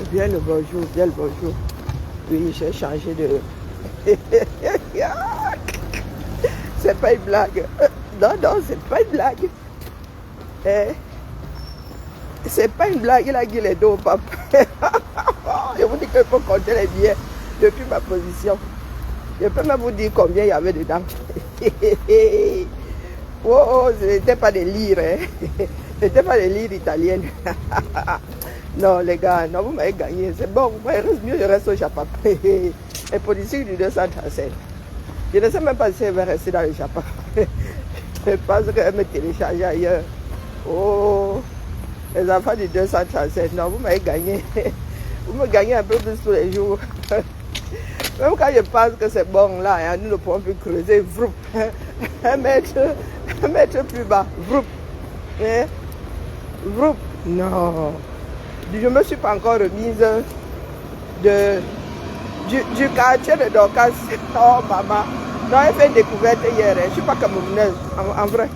Bien le bonjour, bien le bonjour. Oui, j'ai changé de... C'est pas une blague. Non, non, c'est pas une blague. C'est pas une blague, il a dit les deux au pape. Je vous dis que je peux compter les billets depuis ma position. Je peux même vous dire combien il y avait dedans. Oh, ce n'était pas des lires, hein. Ce n'était pas des lires italiennes. Non, les gars, non, vous m'avez gagné. C'est bon, il reste mieux, je reste au Japon. Et politique du 237. Je ne sais même pas si elle va rester dans le Japon. Je pense qu'elle me télécharge ailleurs. Oh, les enfants du 237. Non, vous m'avez gagné. Vous me gagnez un peu plus tous les jours. Même quand je pense que c'est bon là, hein, nous ne pouvons plus creuser. Vroup. Un mètre plus bas. Vroup. Hein? Vroup. Non. Je ne me suis pas encore remise du quartier de Dorcas. Oh maman. Non, elle fait une découverte hier. Je ne suis pas camerounaise, en vrai.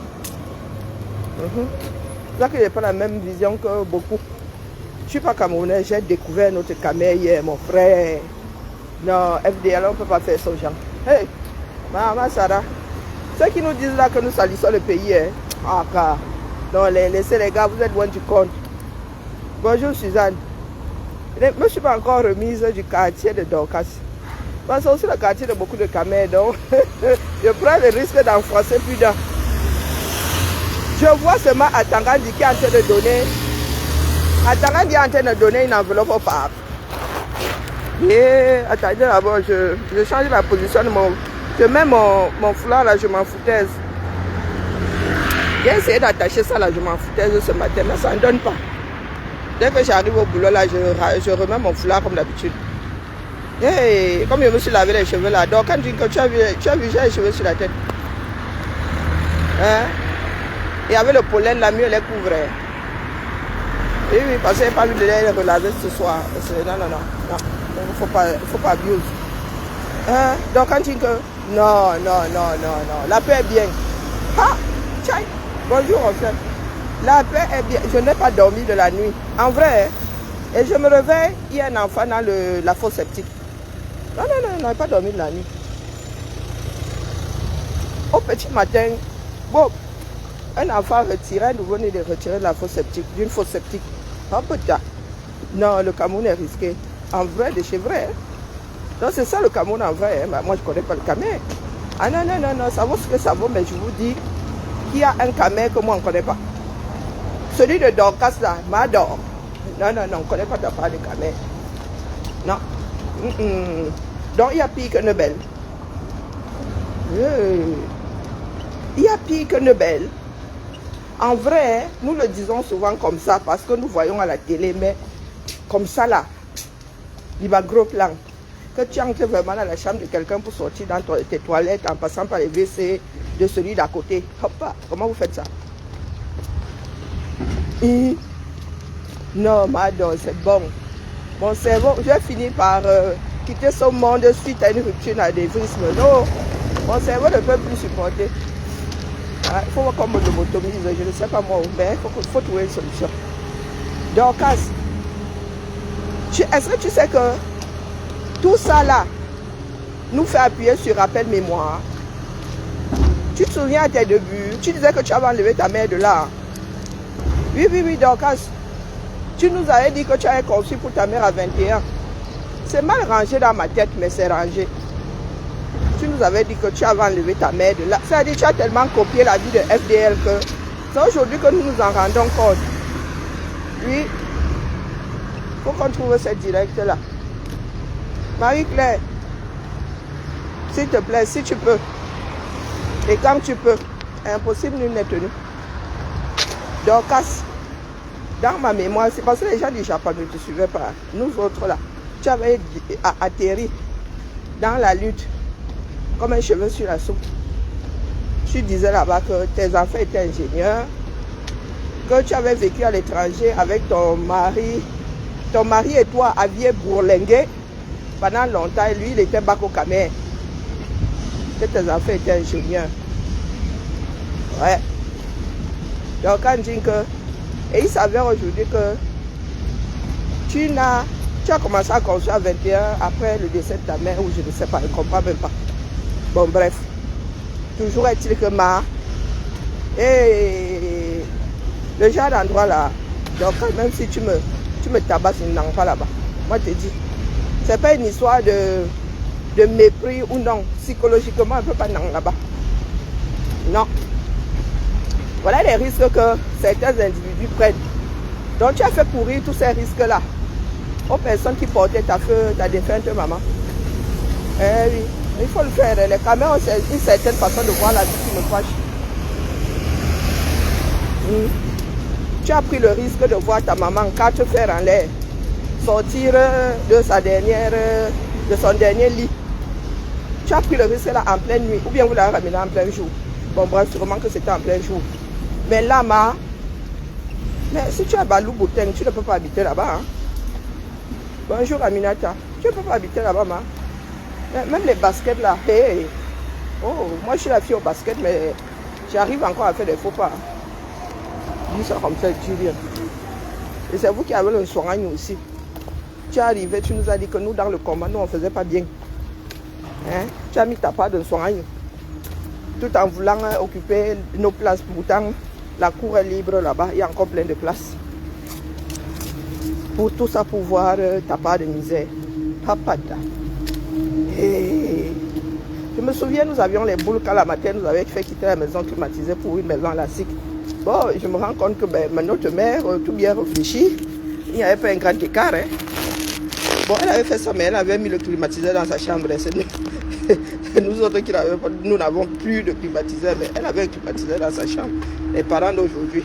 C'est ça que je n'ai pas la même vision que beaucoup. Je ne suis pas camerounaise, j'ai découvert notre camé hier, mon frère. Non, FDL, on ne peut pas faire ça aux gens. Hey, maman Sarah, ceux qui nous disent là que nous salissons le pays, hein. Ah, car. Non, laissez les gars, vous êtes loin du compte. Bonjour Suzanne. Je ne me suis pas encore remise du quartier de Dorcas. Parce que c'est aussi le quartier de beaucoup de camés, donc je prends le risque d'enfoncer plus d'un. Je vois seulement Atangandi qui est en train de donner. Atangandi est en train de donner une enveloppe au pape. Et attendez d'abord, je change la position de mon. Je mets mon foulard là, je m'en foutaise. J'ai essayé d'attacher ça là, je m'en foutaise ce matin, mais ça ne donne pas. Dès que j'arrive au boulot là, je remets mon foulard comme d'habitude. Hey, comme je me suis lavé les cheveux là, donc quand tu as vu j'ai les cheveux sur la tête. Hein? Et avec le pollen, la mieux les couvrait. Oui, oui, parce que je n'ai pas vu de les relaver ce soir. Non, non, non, non. Il ne faut pas abuser. Hein? Donc quand tu dis que... Non, non, non, non, non. La paix est bien. Ah, tiens. Bonjour, mon frère. La paix est bien. Je n'ai pas dormi de la nuit. En vrai, hein? Et je me réveille, il y a un enfant dans la fosse septique. Non, non, non, je n'ai pas dormi de la nuit. Au petit matin, bon, un enfant retiré, nous venons de retirer de la fosse septique, d'une fosse septique. Un peu tard. Non, le Cameroun est risqué. En vrai, de chez vrai. Hein? Donc c'est ça le Cameroun en vrai. Hein? Moi, je ne connais pas le Cameroun. Ah non, non, non, non, ça vaut ce que ça vaut, mais je vous dis qu'il y a un Cameroun que moi, on ne connaît pas. Celui de Dorcas, là, m'adore. Non, non, non, on ne connaît pas de part de Cameroun. Non. Donc, il y a pire que Nebel. Il y a pire que Nebel. En vrai, nous le disons souvent comme ça parce que nous voyons à la télé, mais comme ça là, il va gros plan. Que tu entres vraiment dans la chambre de quelqu'un pour sortir dans tes toilettes en passant par les WC de celui d'à côté. Hop, comment vous faites ça? Non, madame, c'est bon. Mon cerveau, je vais finir par quitter ce monde suite à une rupture d'anévrisme. Non, mon cerveau ne peut plus supporter. Il faut qu'on me lobotomise, je ne sais pas moi, mais il faut trouver une solution. Dorcas, est-ce que tu sais que tout ça là nous fait appuyer sur rappel mémoire? Tu te souviens à tes débuts, tu disais que tu avais enlevé ta mère de là. Oui, oui, oui, Dorcas. Tu nous avais dit que tu avais conçu pour ta mère à 21. C'est mal rangé dans ma tête, mais c'est rangé. Tu nous avais dit que tu avais enlevé ta mère de là. Ça veut dire que tu as tellement copié la vie de FDL que c'est aujourd'hui que nous nous en rendons compte. Oui. Il faut qu'on trouve cette directe-là. Marie-Claire, s'il te plaît, si tu peux. Et quand tu peux. Impossible, nul n'est tenu. Dorcas, dans ma mémoire, c'est parce que les gens du Japon ne te suivaient pas. Nous autres là, tu avais atterri dans la lutte comme un cheveu sur la soupe. Tu disais là-bas que tes enfants étaient ingénieurs, que tu avais vécu à l'étranger avec ton mari. Ton mari et toi aviez bourlingué pendant longtemps et lui, il était bac au Cameroun. Que tes enfants étaient ingénieurs. Ouais. Donc, quand on dit que... Et il s'avère aujourd'hui que tu n'as Tu as commencé à construire à 21 après le décès de ta mère ou je ne sais pas, je ne comprends même pas. Bon, bref. Toujours est-il que et le genre d'endroit là, donc même si tu me tabasses, je n'en pas là-bas. Moi, je te dis, c'est pas une histoire de mépris ou non. Psychologiquement, on ne peut pas n'en là-bas. Non. Voilà les risques que certains individus prennent. Donc, tu as fait courir tous ces risques-là aux personnes qui portaient ta défunte maman. Eh oui, il faut le faire. Les caméras ont une certaine façon de voir la vie qui me fâche. Tu as pris le risque de voir ta maman 4 fers en l'air sortir de son dernier lit. Tu as pris le risque là en pleine nuit ou bien vous l'avez ramené en plein jour. Bon bref, sûrement que c'était en plein jour. Mais là, mais si tu as Balou Bouteng, tu ne peux pas habiter là-bas. Hein? Bonjour Aminata, tu ne peux pas habiter là-bas, ma. Même les baskets là, hey. Oh, moi je suis la fille au basket, mais j'arrive encore à faire des faux pas. Dis ça comme ça, tu viens. Et c'est vous qui avez le soigne aussi. Tu es arrivé, tu nous as dit que nous dans le combat, nous on ne faisait pas bien. Hein? Tu as mis ta part de soigne. Tout en voulant occuper nos places. Pourtant, la cour est libre là-bas, il y a encore plein de places. Pour tout ça, pour voir ta part de misère. Papada. Et je me souviens, nous avions les boules quand la matin nous avait fait quitter la maison climatisée pour une maison à la SIC. Bon, je me rends compte que notre mère, tout bien réfléchi, il n'y avait pas un grand écart. Hein. Bon, elle avait fait ça, mais elle avait mis le climatiseur dans sa chambre. Nous autres qui n'avons pas, nous n'avons plus de climatiseur, mais elle avait un climatiseur dans sa chambre. Les parents d'aujourd'hui.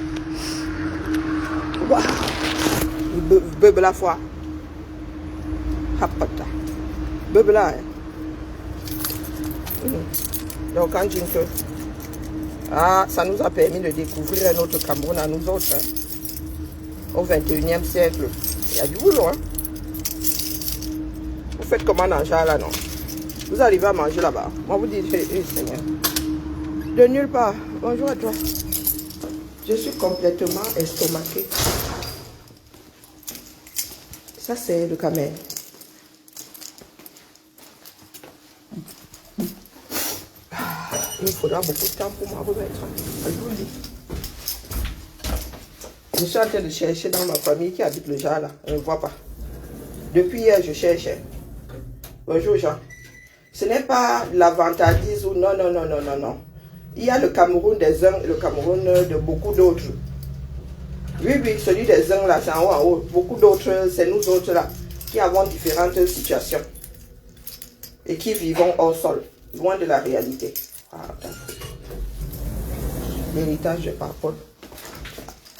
Waouh! Bebe la foi. Hapata. Bebe la. Donc, quand je que ça nous a permis de découvrir un autre Cameroun à nous autres. Hein. Au 21e siècle. Il y a du boulot. Hein. Vous faites comment dans genre là, non? Vous arrivez à manger là-bas. Moi, vous dites, Seigneur. De nulle part. Bonjour à toi. Je suis complètement estomaquée. Ça, c'est le camel. Il faudra beaucoup de temps pour moi remettre. Je vous le dis. Je suis en train de chercher dans ma famille qui habite le Jala. Je ne vois pas. Depuis hier, je cherchais. Bonjour Jean. Ce n'est pas la vantardise ou non, non, non, non, non, non. Il y a le Cameroun des uns et le Cameroun de beaucoup d'autres. Oui, oui, celui des uns là, c'est en haut, en haut. Beaucoup d'autres, c'est nous autres là, qui avons différentes situations. Et qui vivons hors sol, loin de la réalité. Ah, l'héritage de parole.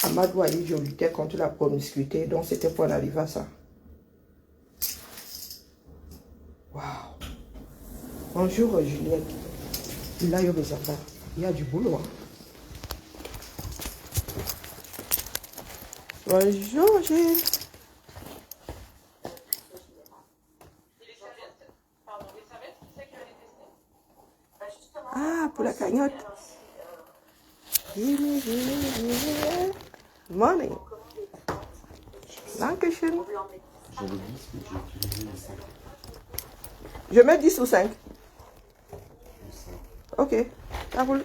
Amadou Ali, je luttais contre la promiscuité, donc c'était pour en arriver à ça. Waouh. Bonjour Juliette. Il y a du boulot. Hein. Bonjour Gilles. Ah, pour la cagnotte. Money. Dankeschön. Je mets 10 ou 5. Ok, ça roule.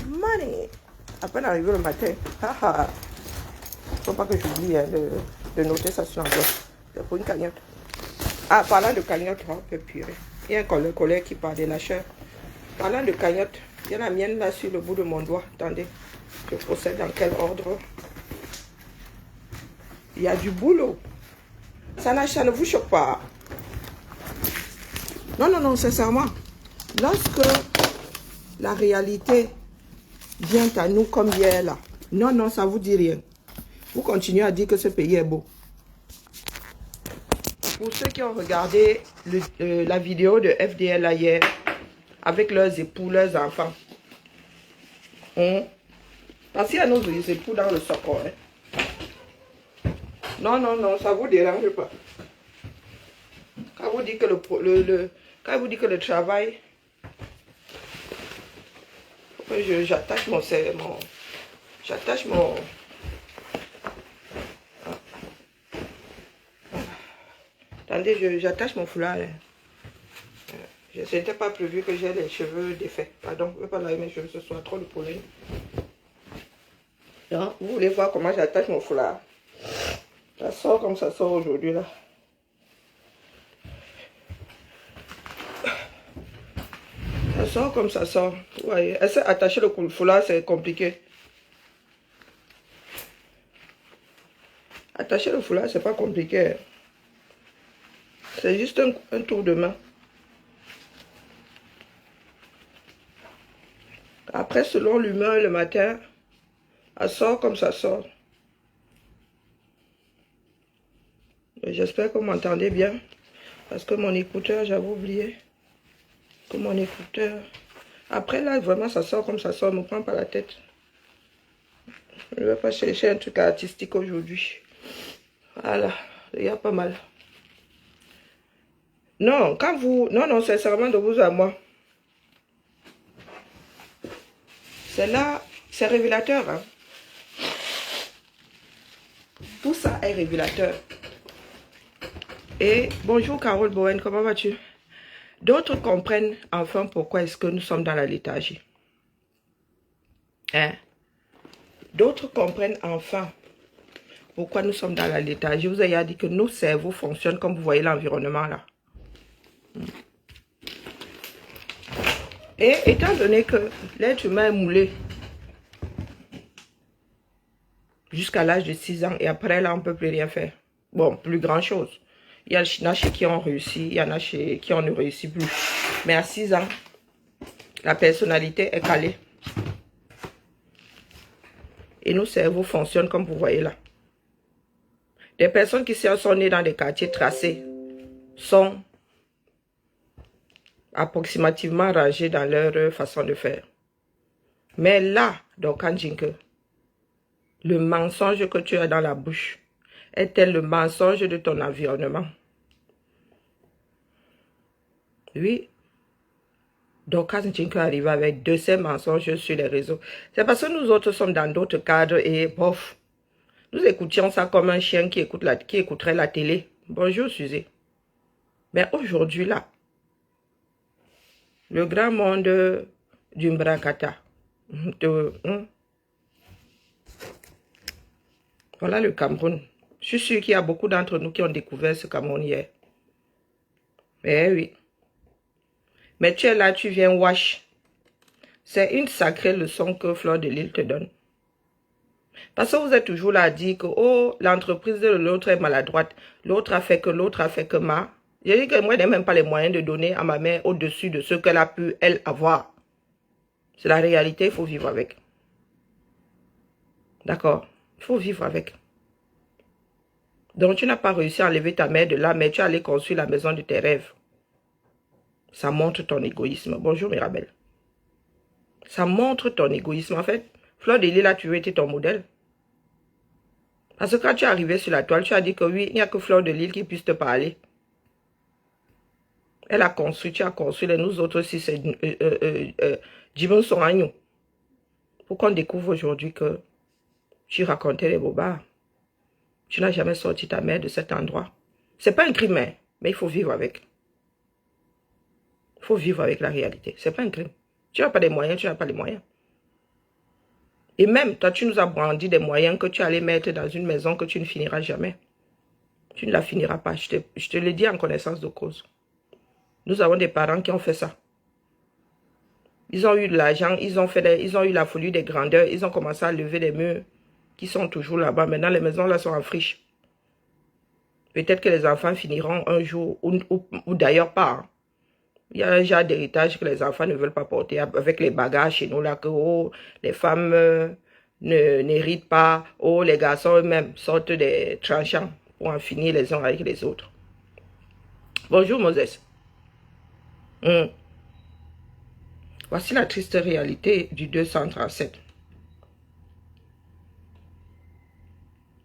Money. À peine arrivé le matin. Faut pas que j'oublie hein, de noter ça sur la gauche. C'est pour une cagnotte. Ah, parlant de cagnotte, on peut purée. Il y a un collègue qui parle des lâcheurs. Parlant de cagnotte, il y a la mienne là sur le bout de mon doigt. Attendez, je procède dans quel ordre? Il y a du boulot. Ça ne vous choque pas. Non, non, non, sincèrement. Lorsque la réalité vient à nous comme hier là, non, non, ça ne vous dit rien. Vous continuez à dire que ce pays est beau. Pour ceux qui ont regardé la vidéo de FDL hier, avec leurs époux, leurs enfants, pensez à nos époux dans le socor. Hein. Non, non, non, ça ne vous dérange pas. Quand vous dites que le travail, j'attache Attendez, j'attache mon foulard. Ce n'était pas prévu que j'ai les cheveux défaits. Pardon, je ne vais pas laver mes cheveux ce soir, trop de pollen. Donc, vous voulez voir comment j'attache mon foulard? Ça sort comme ça sort aujourd'hui là. Ça sort comme ça sort. Vous voyez, attacher le foulard, c'est compliqué. Attacher le foulard, c'est pas compliqué. C'est juste un tour de main. Après, selon l'humeur le matin, ça sort comme ça sort. J'espère que vous m'entendez bien. Parce que mon écouteur, j'avais oublié. Que mon écouteur... Après là, vraiment, ça sort comme ça sort. Ne me prends pas la tête. Je ne vais pas chercher un truc artistique aujourd'hui. Voilà, il y a pas mal. Non, quand vous... Non, sincèrement, de vous à moi. C'est là, c'est révélateur. Hein. Tout ça est révélateur. Et bonjour Carole Bowen, comment vas-tu? D'autres comprennent enfin pourquoi est-ce que nous sommes dans la léthargie. Hein? D'autres comprennent enfin pourquoi nous sommes dans la léthargie. Je vous ai dit que nos cerveaux fonctionnent comme vous voyez l'environnement là. Et étant donné que l'être humain est moulé jusqu'à l'âge de 6 ans et après là on ne peut plus rien faire. Bon, plus grand chose. Il y en a chez qui ont réussi, il y en a chez qui on ne réussit plus. Mais à 6 ans, la personnalité est calée. Et nos cerveaux fonctionnent comme vous voyez là. Des personnes qui sont nées dans des quartiers tracés sont approximativement rangées dans leur façon de faire. Mais là, donc Kanjinke, le mensonge que tu as dans la bouche est-elle le mensonge de ton environnement? Oui. Donc, quand tu arrive avec de ces mensonges sur les réseaux, c'est parce que nous autres sommes dans d'autres cadres et bof. Nous écoutions ça comme un chien qui écouterait la télé. Bonjour, Suzy. Mais aujourd'hui, là, le grand monde du Mbrakata, voilà le Cameroun. Je suis sûr qu'il y a beaucoup d'entre nous qui ont découvert ce Cameroun hier. Eh oui. Mais tu es là, tu viens wash. C'est une sacrée leçon que Fleur de Lille te donne. Parce que vous êtes toujours là à dire que oh, l'entreprise de l'autre est maladroite. L'autre a fait que ma. J'ai dit que moi, je n'ai même pas les moyens de donner à ma mère au-dessus de ce qu'elle a pu, elle, avoir. C'est la réalité, il faut vivre avec. D'accord? Il faut vivre avec. Donc, tu n'as pas réussi à enlever ta mère de là, mais tu es allé construire la maison de tes rêves. Ça montre ton égoïsme. Bonjour, Mirabelle. Ça montre ton égoïsme. En fait, Fleur de Lille a toujours été ton modèle. Parce que quand tu es arrivé sur la toile, tu as dit que oui, il n'y a que Fleur de Lille qui puisse te parler. Elle a construit, tu as construit, et nous autres aussi, c'est Jimon Soragno. Pour qu'on découvre aujourd'hui que tu racontais les bobards. Tu n'as jamais sorti ta mère de cet endroit. C'est pas un crime, mais il faut vivre avec. Il faut vivre avec la réalité. C'est pas un crime. Tu n'as pas les moyens, tu n'as pas les moyens. Et même, toi, tu nous as brandi des moyens que tu allais mettre dans une maison que tu ne finiras jamais. Tu ne la finiras pas. Je te le dis en connaissance de cause. Nous avons des parents qui ont fait ça. Ils ont eu de l'argent, ils ont eu la folie des grandeurs, ils ont commencé à lever des murs qui sont toujours là-bas. Maintenant, les maisons là sont en friche. Peut-être que les enfants finiront un jour, ou d'ailleurs pas. Il y a un genre d'héritage que les enfants ne veulent pas porter avec les bagages chez nous là, que oh, les femmes n'héritent pas, oh, les garçons eux-mêmes sortent des tranchants pour en finir les uns avec les autres. Bonjour Moses. Voici la triste réalité du 237.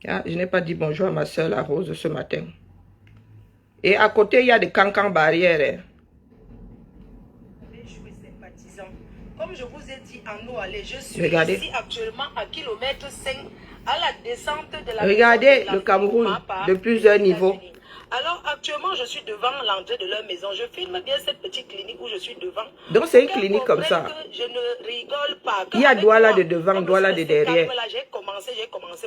Ah, je n'ai pas dit bonjour à ma soeur la Rose ce matin. Et à côté, il y a des cancans barrières. Comme je vous ai dit en eau allée, je suis ici actuellement à kilomètre 5 à la descente de la... Regardez le Cameroun de plusieurs niveaux. Alors, à Actuellement, je suis devant l'entrée de leur maison. Je filme bien cette petite clinique où je suis devant. Donc c'est une clinique comme ça. Je ne rigole pas. Il y a Douala de devant, Douala de derrière. J'ai commencé.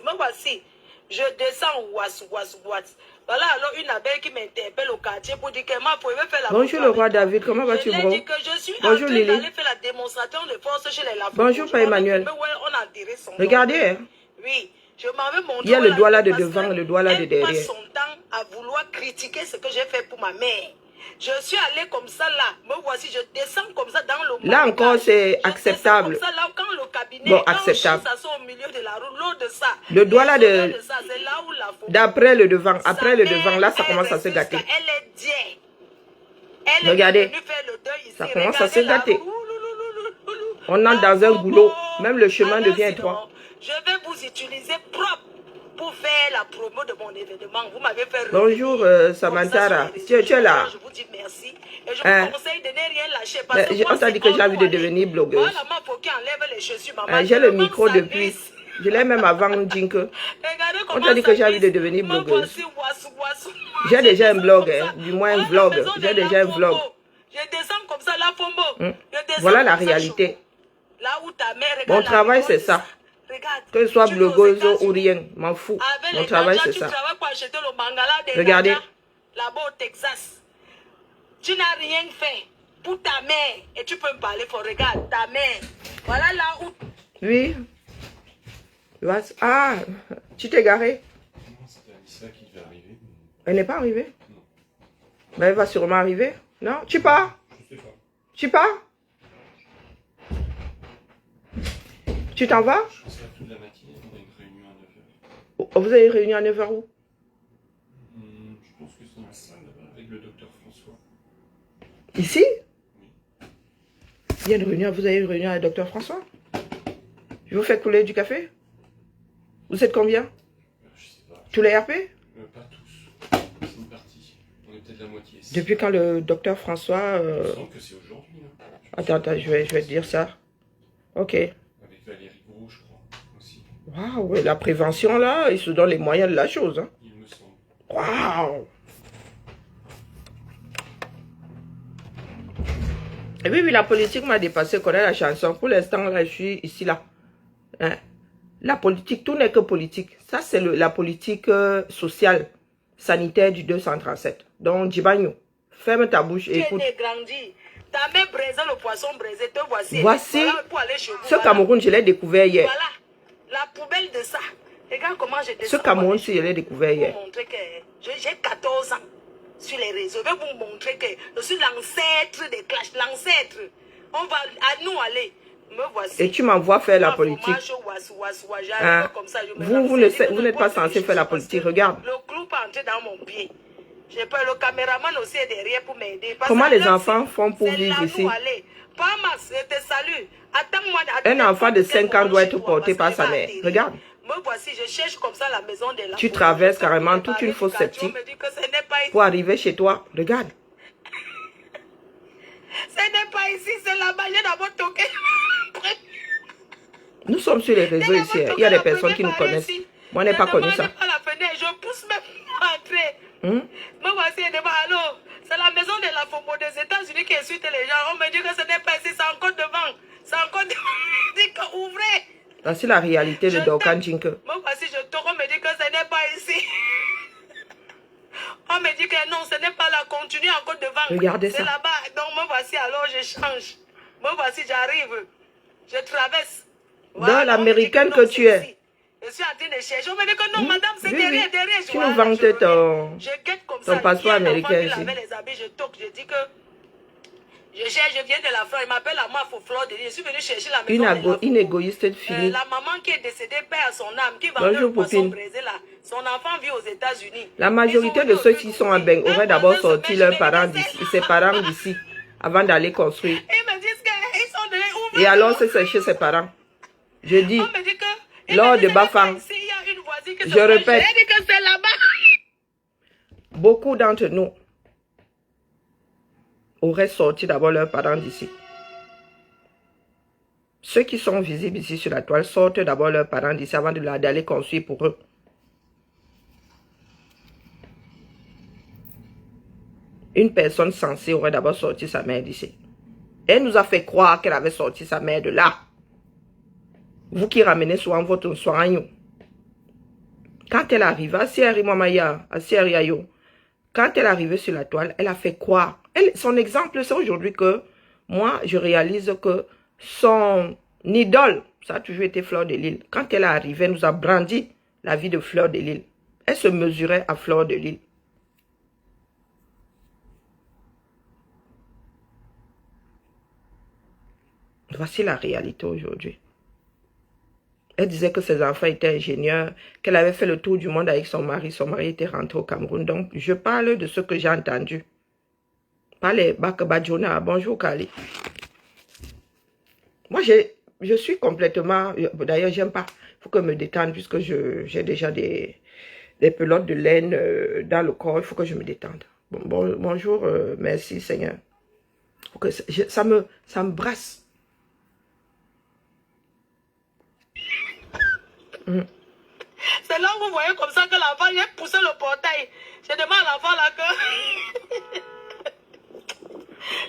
Me voici. Je descends, Voilà alors une abeille qui m'interpelle au quartier pour dire que moi, pouvez faire la... Bonjour le roi David, comment vas-tu, bro? Bonjour Lily. Faire la démonstration de force chez les Lafont. Bonjour Père Emmanuel. Regardez, hein. Oui, je m'en vais montrer. Il y a le doigt là de devant, le doigt là de derrière. Elle passe son temps à vouloir critiquer ce que j'ai fait pour ma mère. Je suis allée comme ça là, me voici, je descends comme ça dans le... Là encore c'est acceptable. Comme ça, là, quand le cabinet, bon, acceptable. Ça sort au milieu de la roue, l'eau de ça. Le doigt là de... ça, c'est là où la d'après le devant, après le devant, là ça commence à se gâter. Elle est diée. Regardez, ça commence à se gâter. On entre dans un goulot, même le chemin devient étroit. Je vais vous utiliser propre pour faire la promo de mon événement. Vous m'avez fait... Bonjour Samantha, tu es là. Je vous dis merci. Et je vous conseille de ne rien lâcher. Parce que on t'a dit que j'ai envie de devenir blogueuse. J'ai le micro depuis. Je l'ai même avant Jinke. On t'a dit que j'ai envie de devenir blogueuse. J'ai déjà un blog, hein, du moins un vlog. J'ai déjà un vlog. Je descends comme ça, la Fombo. Voilà la réalité. Mon travail, c'est ça. Que ce soit blogueuse ou rien, m'en fous. Mon travail, c'est ça. Regardez. Là-bas au Texas. Tu n'as rien fait pour ta mère. Et tu peux me parler pour regarder ta mère. Voilà là où... Oui. Ah, tu t'es garé? Non, c'était Anissa qui devait arriver. Elle n'est pas arrivée? Non. Mais elle va sûrement arriver. Non? Tu pars? Je sais pas. Tu pars? Tu t'en vas? Je serai toute la matinée, on a une réunion à 9h. Oh, vous avez une réunion à 9h où? Je pense que c'est dans la salle là-bas avec le docteur François. Ici? Oui. Il y a une réunion, vous avez une réunion avec le docteur François? Je vous fais couler du café? Vous êtes combien? Je sais pas. Tous les RP? Pas tous. C'est une partie. On est peut-être la moitié. Depuis quand le docteur François... Il me semble que c'est aujourd'hui. Attends, je vais te dire ça. Ok. Avec Valérie Gros, je crois, aussi. Waouh, ouais, la prévention là, ils se donnent les moyens de la chose. Hein. Il me semble. Waouh. Et oui, la politique m'a dépassé, connaît la chanson. Pour l'instant, là, je suis ici, là. Hein? La politique, tout n'est que politique. Ça, c'est la politique sociale, sanitaire du 237. Donc, Djibagno, ferme ta bouche et écoute. Ta mère braisait le poisson braisé, te voici. Voici, voilà, ce Cameroun, je l'ai découvert hier. Voilà, la poubelle de ça. Regarde comment j'ai ce Cameroun, je l'ai découvert hier. Pour montrer que j'ai 14 ans sur les réseaux. Je vais vous montrer que je suis l'ancêtre des clashs, l'ancêtre. On va à nous aller. Me voici. Et tu m'envoies faire la politique. Hein? Vous n'êtes pas censé faire la politique, regarde. Le clou peut entrer dans mon pied. J'ai peur, le caméraman aussi est derrière pour m'aider. Comment les enfants font pour vivre ici? Un enfant de 5 ans doit être porté par sa mère. Regarde. Me voici, je cherche comme ça la maison de la... Tu traverses carrément toute une fosse septique pour arriver chez toi. Regarde. Ce n'est pas ici, c'est là-bas. J'ai d'abord toqué. Nous sommes sur les réseaux ici. Il y a des personnes qui nous connaissent. Moi, je n'ai pas connu ça. Je pousse même pour entrer. Me voici devant. Allô, c'est la maison de la FOMO des États-Unis qui insulte les gens. On me dit que ce n'est pas ici, c'est encore devant. C'est encore devant. Dit que ouvrez. C'est la réalité de Dorkan Jinke. Me voici, je toque. On me dit que ce n'est pas ici. On me dit que non, ce n'est pas là. Continue encore devant. Regardez ça. C'est là-bas. Donc me voici, alors je change. Me voici, j'arrive. Je traverse. Dans l'américaine que tu es. Je suis en train de chercher. On me dit que non, madame, c'est derrière. Tu nous vantes ton passeport américain ici. Je toque, je dis que je cherche, je viens de la France. Il m'appelle à moi, il faut Flore. Je suis venue chercher la maison. Une égoïste finie. La maman qui est décédée perd son âme, qui vendait le poisson braisé là. Son enfant vit aux États-Unis. La majorité de ceux qui sont en bain auraient d'abord sorti leurs parents d'ici, ses parents d'ici, avant d'aller construire. Ils me disent qu'ils sont de ouvrir. Et alors, c'est chez ses parents. Je dis, lors de Bafang, je répète, beaucoup d'entre nous auraient sorti d'abord leurs parents d'ici. Ceux qui sont visibles ici sur la toile sortent d'abord leurs parents d'ici avant d'aller construire pour eux. une personne censée aurait d'abord sorti sa mère d'ici. Elle nous a fait croire qu'elle avait sorti sa mère de là. Vous qui ramenez souvent votre soin. Quand elle arriva, quand elle est arrivée sur la toile, elle a fait croire. Son exemple, c'est aujourd'hui que moi, je réalise que son idole, ça a toujours été Fleur de Lys. Quand elle est arrivée, elle nous a brandi la vie de Fleur de Lys. Elle se mesurait à Fleur de Lys. Voici la réalité aujourd'hui. Elle disait que ses enfants étaient ingénieurs, qu'elle avait fait le tour du monde avec son mari. Son mari était rentré au Cameroun. Donc, je parle de ce que j'ai entendu. Pas les Bakabadjona. Bonjour, Kali. Moi, je suis complètement... D'ailleurs, j'aime pas. Il faut que je me détende puisque j'ai déjà des pelotes de laine dans le corps. Il faut que je me détende. Bonjour, merci Seigneur. Faut que ça me brasse. C'est là où vous voyez comme ça que l'enfant, j'ai poussé le portail. Je demande à l'enfant là que...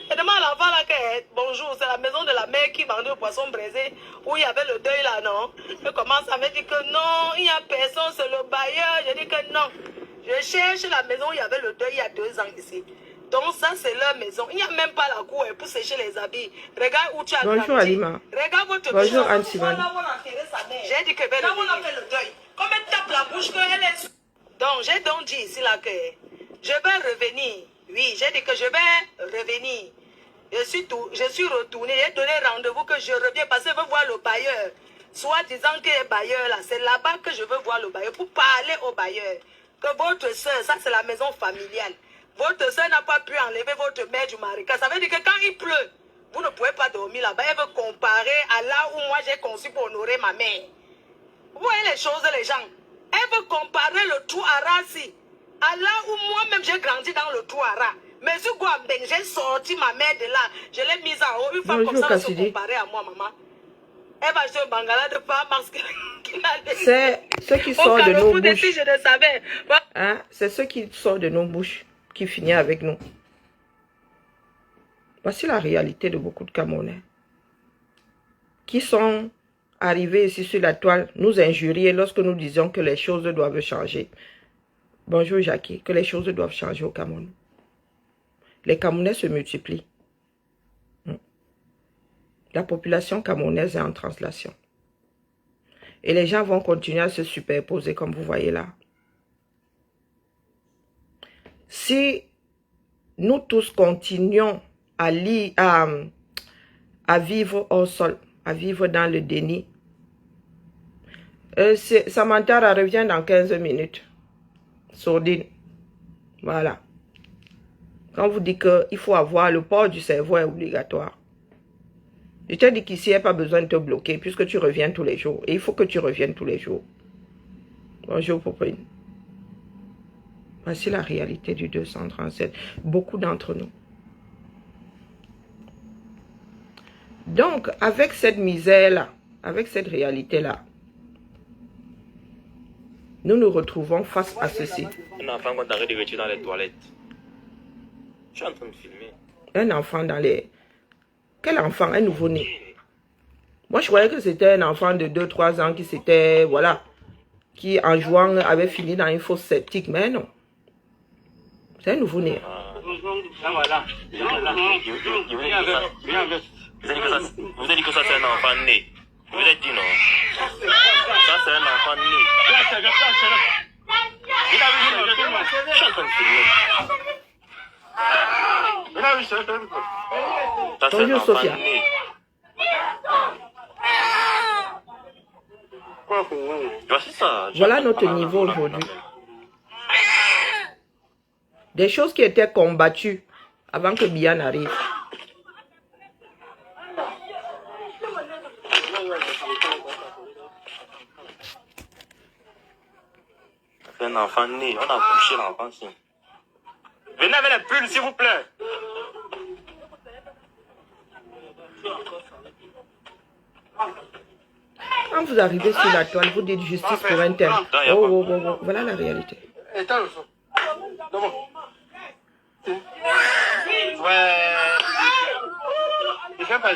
Je demande à l'enfant là que... Bonjour, c'est la maison de la mère qui vendait le poisson braisé, où il y avait le deuil là, non? Je commence à me dire que non, il n'y a personne, c'est le bailleur. Je dis que non. Je cherche la maison où il y avait le deuil il y a 2 ans ici. Donc ça, c'est leur maison. Il n'y a même pas la cour pour sécher les habits. Regarde où tu as grandi. Bonjour Alima. Regarde votre Bonjour Anne-Simone. J'ai dit que là on a fait le deuil. Comme elle tape la bouche qu'elle est... Donc j'ai donc dit ici là que je vais revenir. Oui, j'ai dit que je vais revenir. Je suis retourné. J'ai donné rendez-vous que je reviens parce que je veux voir le bailleur. Soit disant que le bailleur là, c'est là-bas que je veux voir le bailleur pour parler au bailleur. Que votre soeur, ça c'est la maison familiale. Votre soeur n'a pas pu enlever votre mère du marécage. Ça veut dire que quand il pleut, vous ne pouvez pas dormir là-bas. Elle veut comparer à là où moi j'ai conçu pour honorer ma mère. Vous voyez les choses, les gens. Elle veut comparer le trou à Rassi à là où moi-même j'ai grandi dans le trou à rat. Mais sur Guambeng, j'ai sorti ma mère de là. Je l'ai mise en haut. Une fois comme ça, elle se comparer à moi, maman. Elle va acheter un bangala de pas parce qu'il a des... C'est ce qui sort de nos bouches. Je le savais. Hein? C'est ce qui sort de nos bouches qui finit avec nous. Voici la réalité de beaucoup de Camerounais qui sont arrivés ici sur la toile, nous injurier lorsque nous disions que les choses doivent changer. Bonjour Jackie, que les choses doivent changer au Cameroun. Les Camerounais se multiplient. La population camerounaise est en translation. Et les gens vont continuer à se superposer comme vous voyez là. Si nous tous continuons à vivre au sol, à vivre dans le déni, Samantha revient dans 15 minutes. Sourdine. Voilà. Quand vous dites qu'il faut avoir le port du cerveau est obligatoire. Je te dis qu'ici, il n'y a pas besoin de te bloquer puisque tu reviens tous les jours. Et il faut que tu reviennes tous les jours. Bonjour, Poprine. Voici la réalité du 237. Beaucoup d'entre nous. Donc, avec cette misère-là, avec cette réalité-là, nous nous retrouvons face à ceci. Un enfant qu'on t'arrête de retirer dans les toilettes. Je suis en train de filmer. Un enfant dans les... Quel enfant? Un nouveau-né. Moi, je croyais que c'était un enfant de 2-3 ans qui s'était... Voilà. Qui, en jouant, avait fini dans une fosse septique. Mais non. C'est un nouveau-né. Vous avez dit que ça c'est un enfant né. Vous avez dit non. Ça c'est un enfant né. Je suis en train de filmer. Ça c'est un Bonjour enfant Sophia. né. Voici ça. Voilà notre niveau aujourd'hui. Des choses qui étaient combattues avant que Bian arrive. C'est un enfant né. On a couché l'enfant. Venez avec les pulls, s'il vous plaît. Quand vous arrivez sur la toile, vous dites justice pour un tel. Oh. Voilà la réalité. Ouais. Je fais pas.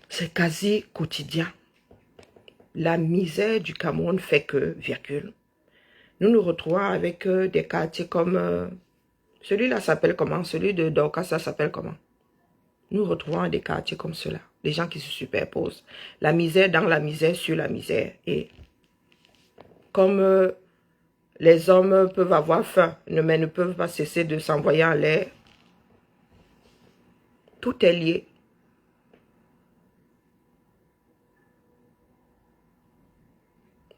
C'est quasi quotidien. La misère du Cameroun fait que, virgule, nous nous retrouvons avec des quartiers comme... celui-là s'appelle comment? Celui de Dorcas, ça s'appelle comment? Nous retrouvons des quartiers comme cela. Des gens qui se superposent. La misère dans la misère sur la misère. Et comme les hommes peuvent avoir faim, mais ne peuvent pas cesser de s'envoyer en l'air, tout est lié.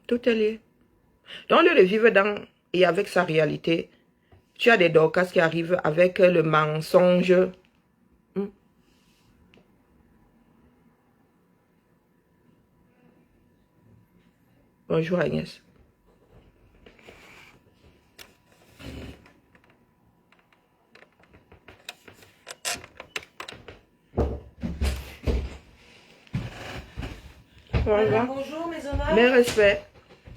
Tout est lié. Donc, au lieu de vivre dans et avec sa réalité, tu as des Dorcas qui arrivent avec le mensonge. Bonjour Agnès. Bonjour mes honneurs. Mes respects.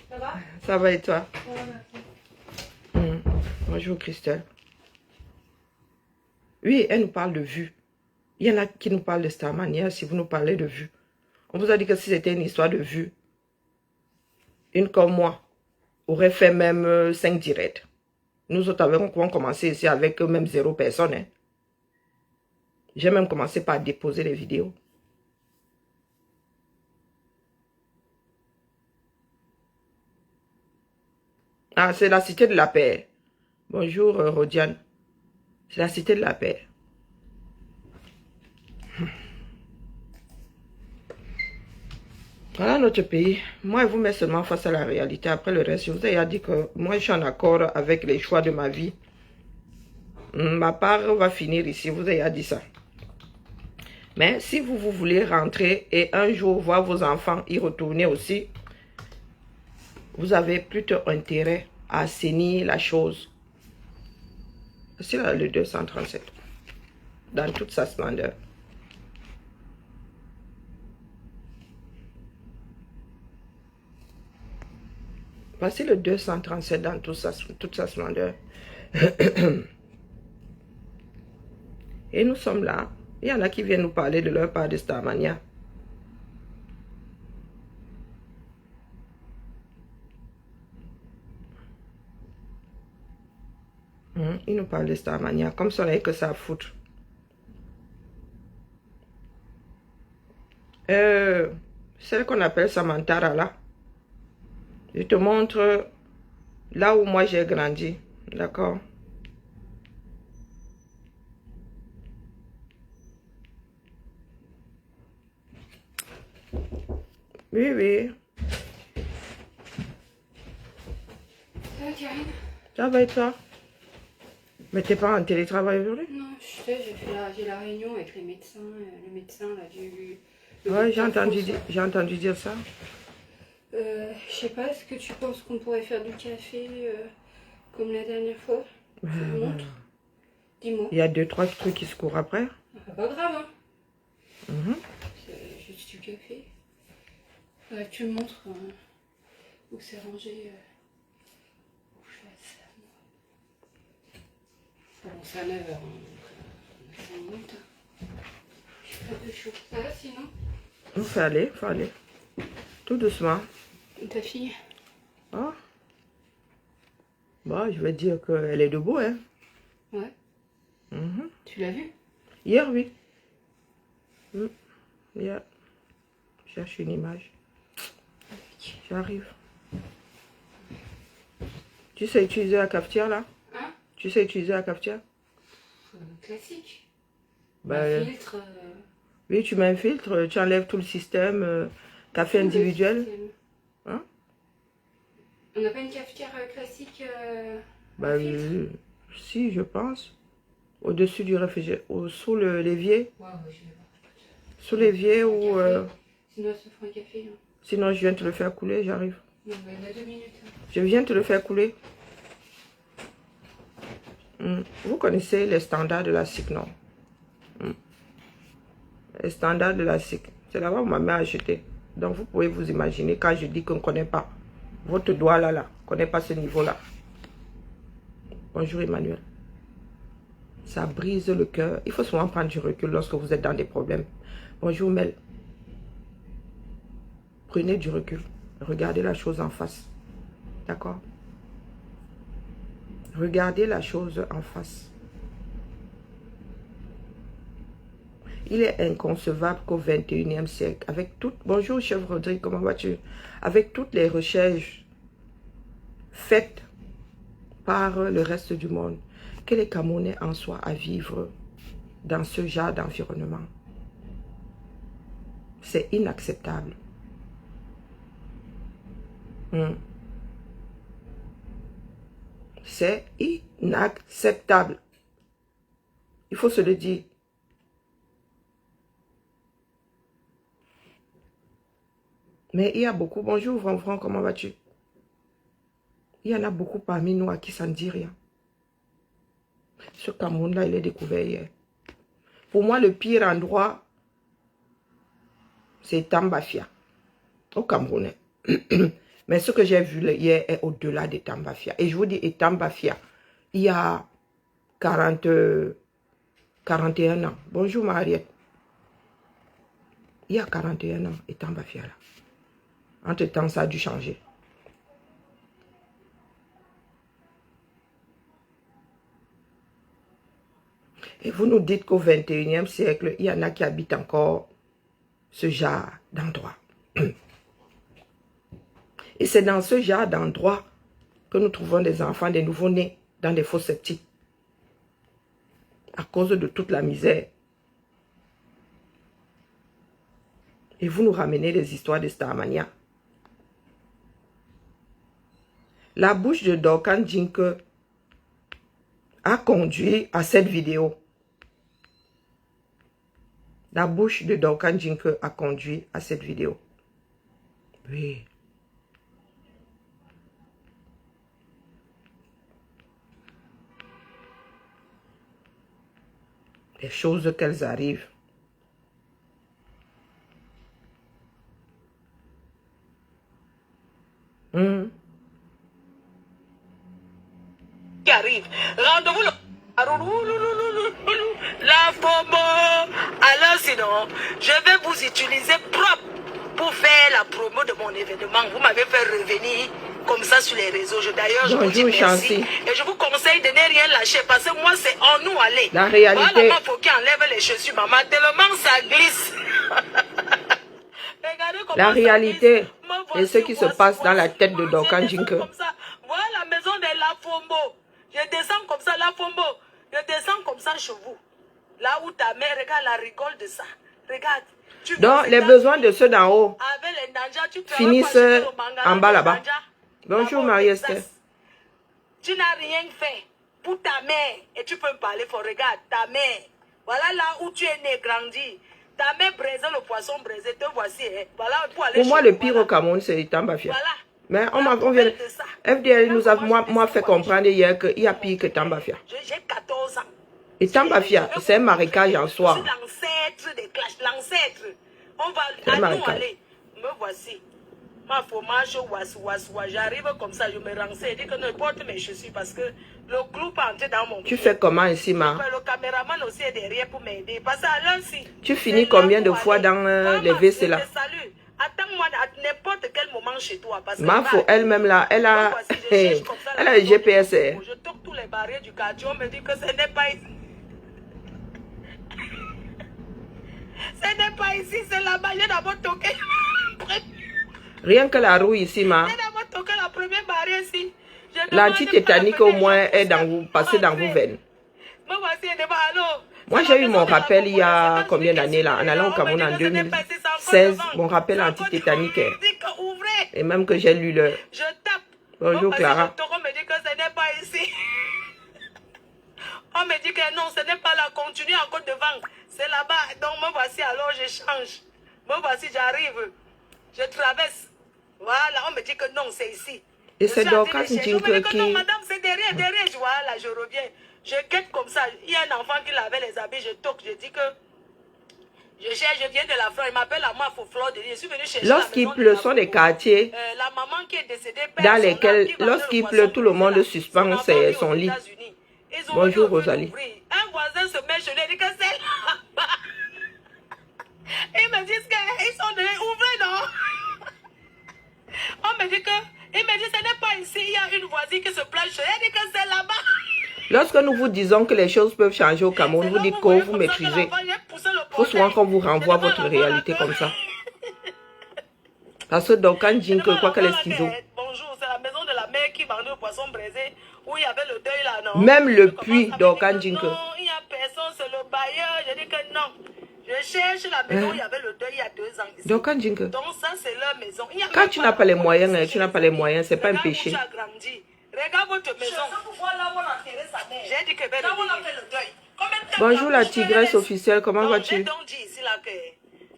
Ça va? Ça va et toi? Ouais, merci. Bonjour Christelle. Oui, elle nous parle de vue. Il y en a qui nous parlent de Starmania si vous nous parlez de vue. On vous a dit que si c'était une histoire de vue, une comme moi aurait fait même 5 directs. Nous autres avons commencé ici avec même 0 personne. Hein. J'ai même commencé par déposer les vidéos. Ah, c'est la cité de la paix. Bonjour Rodiane. C'est la cité de la paix. Voilà notre pays. Moi, je vous mets seulement face à la réalité. Après le reste, je vous ai dit que moi, je suis en accord avec les choix de ma vie. Ma part va finir ici. Je vous ai dit ça. Mais si vous voulez rentrer et un jour voir vos enfants y retourner aussi, vous avez plutôt intérêt à assainir la chose. C'est là le 237. Dans toute sa splendeur. Voici le 237 dans toute sa splendeur. Et nous sommes là. Il y en a qui viennent nous parler de leur part de Starmania. Ils nous parlent de Starmania. Comme ça, on n'avait que ça à foutre. Celle qu'on appelle Samantara là. Je te montre là où moi j'ai grandi. D'accord? Oui, oui. Ça va, Karine? Ça va et toi? Mais t'es pas en télétravail aujourd'hui? Non, je sais, j'ai la réunion avec les médecins, le médecin là du... Ouais, j'ai entendu dire ça. Je sais pas, est-ce que tu penses qu'on pourrait faire du café comme la dernière fois? Je te montre. Dis-moi. Il y a 2-3 trucs qui se courent après. Ah, pas grave, hein. C'est juste du café. Tu me montres où c'est rangé. Où je fais ça, moi. Bon, c'est à 9h, hein, donc on a 5 minutes. Je suis pas de chaud. Ça va sinon? Il faut aller. Tout doucement. Ta fille? Ah. Bah, je vais dire qu'elle est debout, hein. Ouais. Tu l'as vue? Hier, oui. Hier. Je cherche une image. J'arrive. Tu sais utiliser la cafetière, là? Hein? Tu sais utiliser la cafetière? Classique. Ben, Un filtre. Oui, tu mets un filtre, tu enlèves tout le système, café individuel. Hein? On n'a pas une cafetière classique Ben, si, je pense. Au-dessus du réfrigérateur, sous l'évier. Ouais, je vais voir. Sous l'évier ou... Sinon, elle se fera un café. Hein. Sinon, je viens te le faire couler, j'arrive. Non, mais il y a 2 minutes. Hein. Je viens te le faire couler. Vous connaissez les standards de la SIC, non? Les standards de la SIC. C'est là-bas où ma mère a acheté. Donc, vous pouvez vous imaginer quand je dis qu'on ne connaît pas. Votre doigt là, ne connaît pas ce niveau-là. Bonjour Emmanuel. Ça brise le cœur. Il faut souvent prendre du recul lorsque vous êtes dans des problèmes. Bonjour Mel. Prenez du recul. Regardez la chose en face. D'accord? Regardez la chose en face. Il est inconcevable qu'au 21e siècle, avec toutes... Bonjour, chef Rodrigue, comment vas-tu? Avec toutes les recherches faites par le reste du monde, que les Camerounais en soient à vivre dans ce genre d'environnement. C'est inacceptable. C'est inacceptable. Il faut se le dire. Mais il y a beaucoup, bonjour Franck, comment vas-tu? Il y en a beaucoup parmi nous à qui ça ne dit rien. Ce Cameroun-là, il est découvert hier. Pour moi, le pire endroit, c'est Tambafia, au Camerounais. Mais ce que j'ai vu hier est au-delà de Tambafia. Et je vous dis, et Tambafia, il y a 41 ans. Bonjour Mariette. Il y a 41 ans, et Tambafia là. Entre-temps, ça a dû changer. Et vous nous dites qu'au 21e siècle, il y en a qui habitent encore ce genre d'endroit. Et c'est dans ce genre d'endroit que nous trouvons des enfants, des nouveau-nés, dans des fosses septiques. À cause de toute la misère. Et vous nous ramenez les histoires de Starmania. La bouche de Dorcan Jinke a conduit à cette vidéo. La bouche de Dorcan Jinke a conduit à cette vidéo. Oui. Les choses qu'elles arrivent. Qui arrive. Rendez-vous là. La FOMO. Alors sinon, je vais vous utiliser propre pour faire la promo de mon événement. Vous m'avez fait revenir comme ça sur les réseaux. D'ailleurs, je vous dis merci. Et je vous conseille de ne rien lâcher parce que moi, c'est en nous aller. La réalité. Voilà, il faut qu'il enlève les chaussures, maman. Tellement ça glisse. La réalité et ce qui se passe dans la tête de Dorcan Jinke. Voilà la maison de la Fombo. Je descends comme ça, la Fombo. Je descends comme ça chez vous. Là où ta mère, regarde, la rigole de ça. Regarde. Donc, les besoins de ceux d'en haut finissent en bas là-bas. Bonjour Marie-Esther. Tu n'as rien fait pour ta mère. Et tu peux me parler fort. Regarde, ta mère. Voilà là où tu es né, grandi. Ta mère braisait le poisson braisé. Te voici. Hein. Voilà, pour moi, le pire au Cameroun, c'est Tambafia. Voilà. Mais on vient. FDL nous a moi fait comprendre hier qu'il y a pire que Tambafia. J'ai 14 ans. Et Tambafia, c'est un marécage en soi. L'ancêtre des clashs, l'ancêtre. On va à nous aller. Me voici. Ma fromage, j'arrive comme ça, je me renseigne. Je dis que ne porte mes chaussures parce que le clou peut entrer dans mon pied. Tu fais comment ici, ma? Le caméraman aussi est derrière pour m'aider. Parce que à l'heure-ci. Tu finis combien de fois dans les WC là? Salut. Attends-moi à n'importe quel moment chez toi. Parce que ma faut elle-même là, elle a le GPS. Je toque tous les barrières du quartier. On me dit que ce n'est pas ici. Ce n'est pas ici, c'est là-bas. J'ai d'abord toqué. Rien que la roue ici, ma. J'ai d'abord toqué la première barrière ici. L'anti-tétanique au moins est dans vous, passé dans vos veines. Moi, j'ai eu mon rappel il y a combien d'années là, en allant au Cameroun en 2016, mon rappel anti-tétanique. Et même que j'ai lu le... Bonjour Clara. On me dit que ce n'est pas ici. On me dit que non, ce n'est pas là, continue encore devant. C'est là-bas. Donc me voici, alors je change. Me voici, j'arrive. Je traverse. Voilà, on me dit que non, c'est ici. Et c'est Dorcan Jinke qui... Non, madame, c'est derrière. Voilà, je reviens. Je quête comme ça. Il y a un enfant qui lavait les habits, je toque, je dis que je cherche, je viens de la France, il m'appelle à moi pour Fleur de Lys. Je suis venue chercher Lorsqu'il pleut, sont des quartiers la maman qui est décédée, dans lesquels, lorsqu'il pleut, tout le monde suspend son lit. Bonjour Rosalie. Un voisin se met chez lui, il dit que c'est là-bas. Ils me disent qu'ils sont dehors, ouvrez non. On me dit que, il me dit ce n'est pas ici, il y a une voisine qui se plaint chez elle, il dit que c'est là-bas. Lorsque nous vous disons que les choses peuvent changer au Cameroun, vous dites que vous maîtrisez. Il faut souvent qu'on vous renvoie votre réalité comme ça. Parce que Duncan Jinke, quoi qu'elle est schizo. Bonjour, c'est la maison de la mère qui vendait le poisson braisé, où il y avait le deuil là, non? Même le puits Duncan Jinke. Non, il n'y a personne, c'est le bailleur. Je dis que non. Je cherche la maison où il y avait le deuil il y a 2 ans ici. Duncan Jinke. Donc ça, c'est leur maison. Quand tu n'as pas les moyens, tu n'as pas les moyens, c'est pas un péché. Tu as grandi. Regarde votre maison. J'ai dit que ben, le deuil. Bonjour la tigresse officielle, comment vas-tu? J'ai donc dit ici là que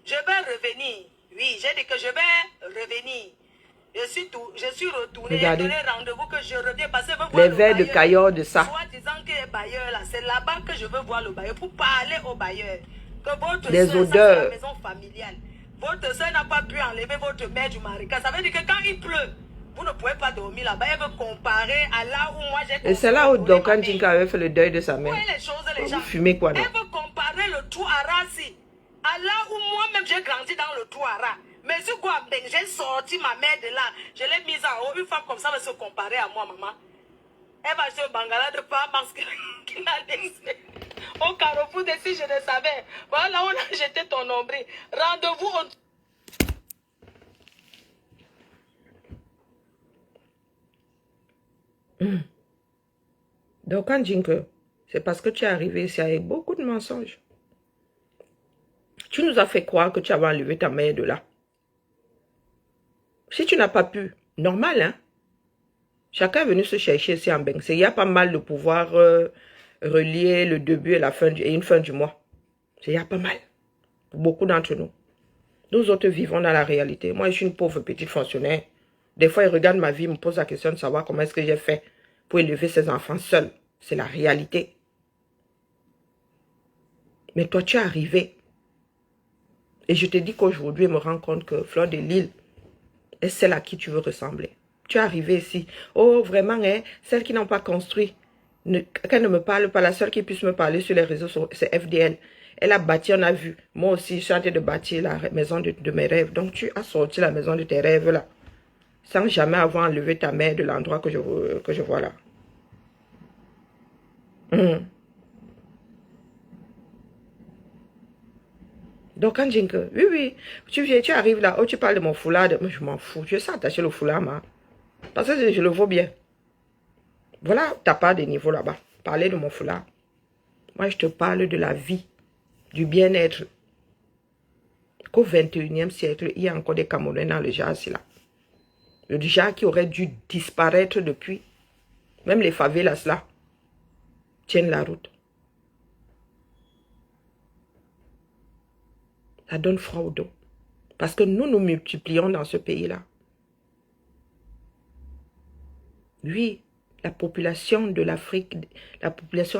je vais revenir. Oui, j'ai dit que je vais revenir. Je suis retournée. J'ai donné rendez-vous que je reviens parce que je veux voir les verres de caillot de ça. Soit disant que le bailleur là, c'est là-bas que je veux voir le bailleur pour parler au bailleur. Que votre les soeur, odeurs. ça, c'est la maison familiale. Votre soeur n'a pas pu enlever votre mère du marécage. Ça veut dire que quand il pleut, vous ne pouvez pas dormir là-bas. Elle veut comparer à là où moi j'ai. Et c'est là où Duncan Jinke avait fait le deuil de sa mère. Où est les choses, les gens? Vous fumez quoi, non? Elle veut comparer le tout à Rassi. À là où moi-même j'ai grandi dans le Touara. Mais sur quoi, j'ai sorti ma mère de là. Je l'ai mise en haut. Une femme comme ça va se comparer à moi, maman. Elle va acheter un bangala de pas parce qu'il a laissé. Au carrefour de si je le savais. Voilà, on a jeté ton nombril. Rendez-vous au... Duncan Jinke, c'est parce que tu es arrivé ici avec beaucoup de mensonges. Tu nous as fait croire que tu avais enlevé ta mère de là. Si tu n'as pas pu, normal, hein? Chacun est venu se chercher ici en Bengse. Il y a pas mal de pouvoir relier le début et la fin et une fin du mois. Il y a pas mal. Pour beaucoup d'entre nous. Nous autres vivons dans la réalité. Moi, je suis une pauvre petite fonctionnaire. Des fois, ils regardent ma vie, ils me posent la question de savoir comment est-ce que j'ai fait pour élever ses enfants seuls. C'est la réalité. Mais toi, tu es arrivé. Et je te dis qu'aujourd'hui, je me rends compte que Fleur de Lys est celle à qui tu veux ressembler. Tu es arrivé ici. Oh, vraiment, hein, celles qui n'ont pas construit. Qu'elle ne me parle pas. La seule qui puisse me parler sur les réseaux, c'est FDL. Elle a bâti, on a vu. Moi aussi, je suis en train de bâtir la maison de mes rêves. Donc, tu as sorti la maison de tes rêves là. Sans jamais avoir enlevé ta mère de l'endroit que je vois là. Donc, quand Jinke, oui, tu arrives là, oh, tu parles de mon foulard, moi je m'en fous, je sais attacher le foulard, moi. Parce que je le vaux bien. Voilà ta part de niveau là-bas. Parler de mon foulard. Moi, je te parle de la vie, du bien-être. Qu'au 21e siècle, il y a encore des Camerounais dans le genre là. Le genre qui aurait dû disparaître depuis. Même les favelas là tiennent la route. Ça donne froid au dos. Parce que nous multiplions dans ce pays-là. Oui, la population de l'Afrique,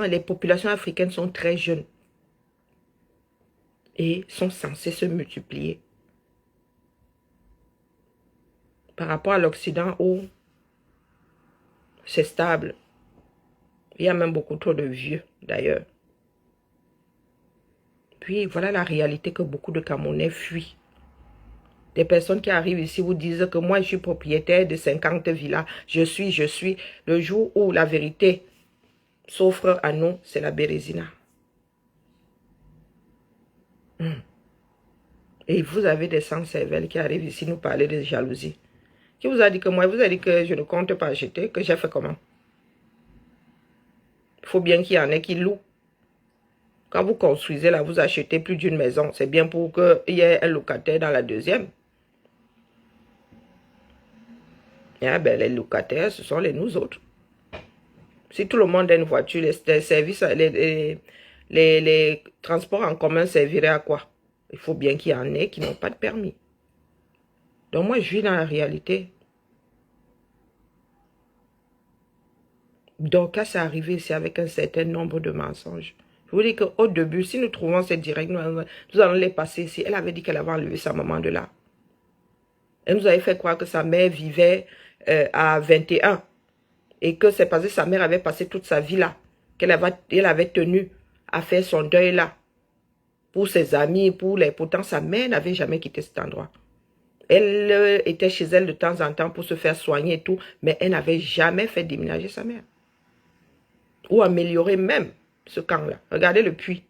les populations africaines sont très jeunes. Et sont censées se multiplier. Par rapport à l'Occident où c'est stable. Il y a même beaucoup trop de vieux d'ailleurs. Puis voilà la réalité que beaucoup de Camerounais fuient. Des personnes qui arrivent ici vous disent que moi je suis propriétaire de 50 villas. Je suis. Le jour où la vérité s'offre à nous, c'est la Bérésina. Et vous avez des sans-cervelles qui arrivent ici nous parler de jalousie. Qui vous a dit que moi, vous a dit que je ne compte pas acheter, que j'ai fait comment? Il faut bien qu'il y en ait qui louent. Quand vous construisez là, vous achetez plus d'une maison. C'est bien pour qu'il y ait un locataire dans la deuxième. Eh ben, les locataires, ce sont nous autres. Si tout le monde a une voiture, les services, les transports en commun serviraient à quoi? Il faut bien qu'il y en ait qui n'ont pas de permis. Donc moi, je vis dans la réalité. Donc, quand c'est arrivé ici avec un certain nombre de mensonges, Je vous dis qu'au début, si nous trouvons ces directs, nous allons les passer ici. Elle avait dit qu'elle avait enlevé sa maman de là. Elle nous avait fait croire que sa mère vivait à 21. Et que c'est parce que sa mère avait passé toute sa vie là. Qu'elle avait tenu à faire son deuil là. Pour ses amis, pourtant sa mère n'avait jamais quitté cet endroit. Elle était chez elle de temps en temps pour se faire soigner et tout. Mais elle n'avait jamais fait déménager sa mère. Ou améliorer même ce camp-là. Regardez le puits.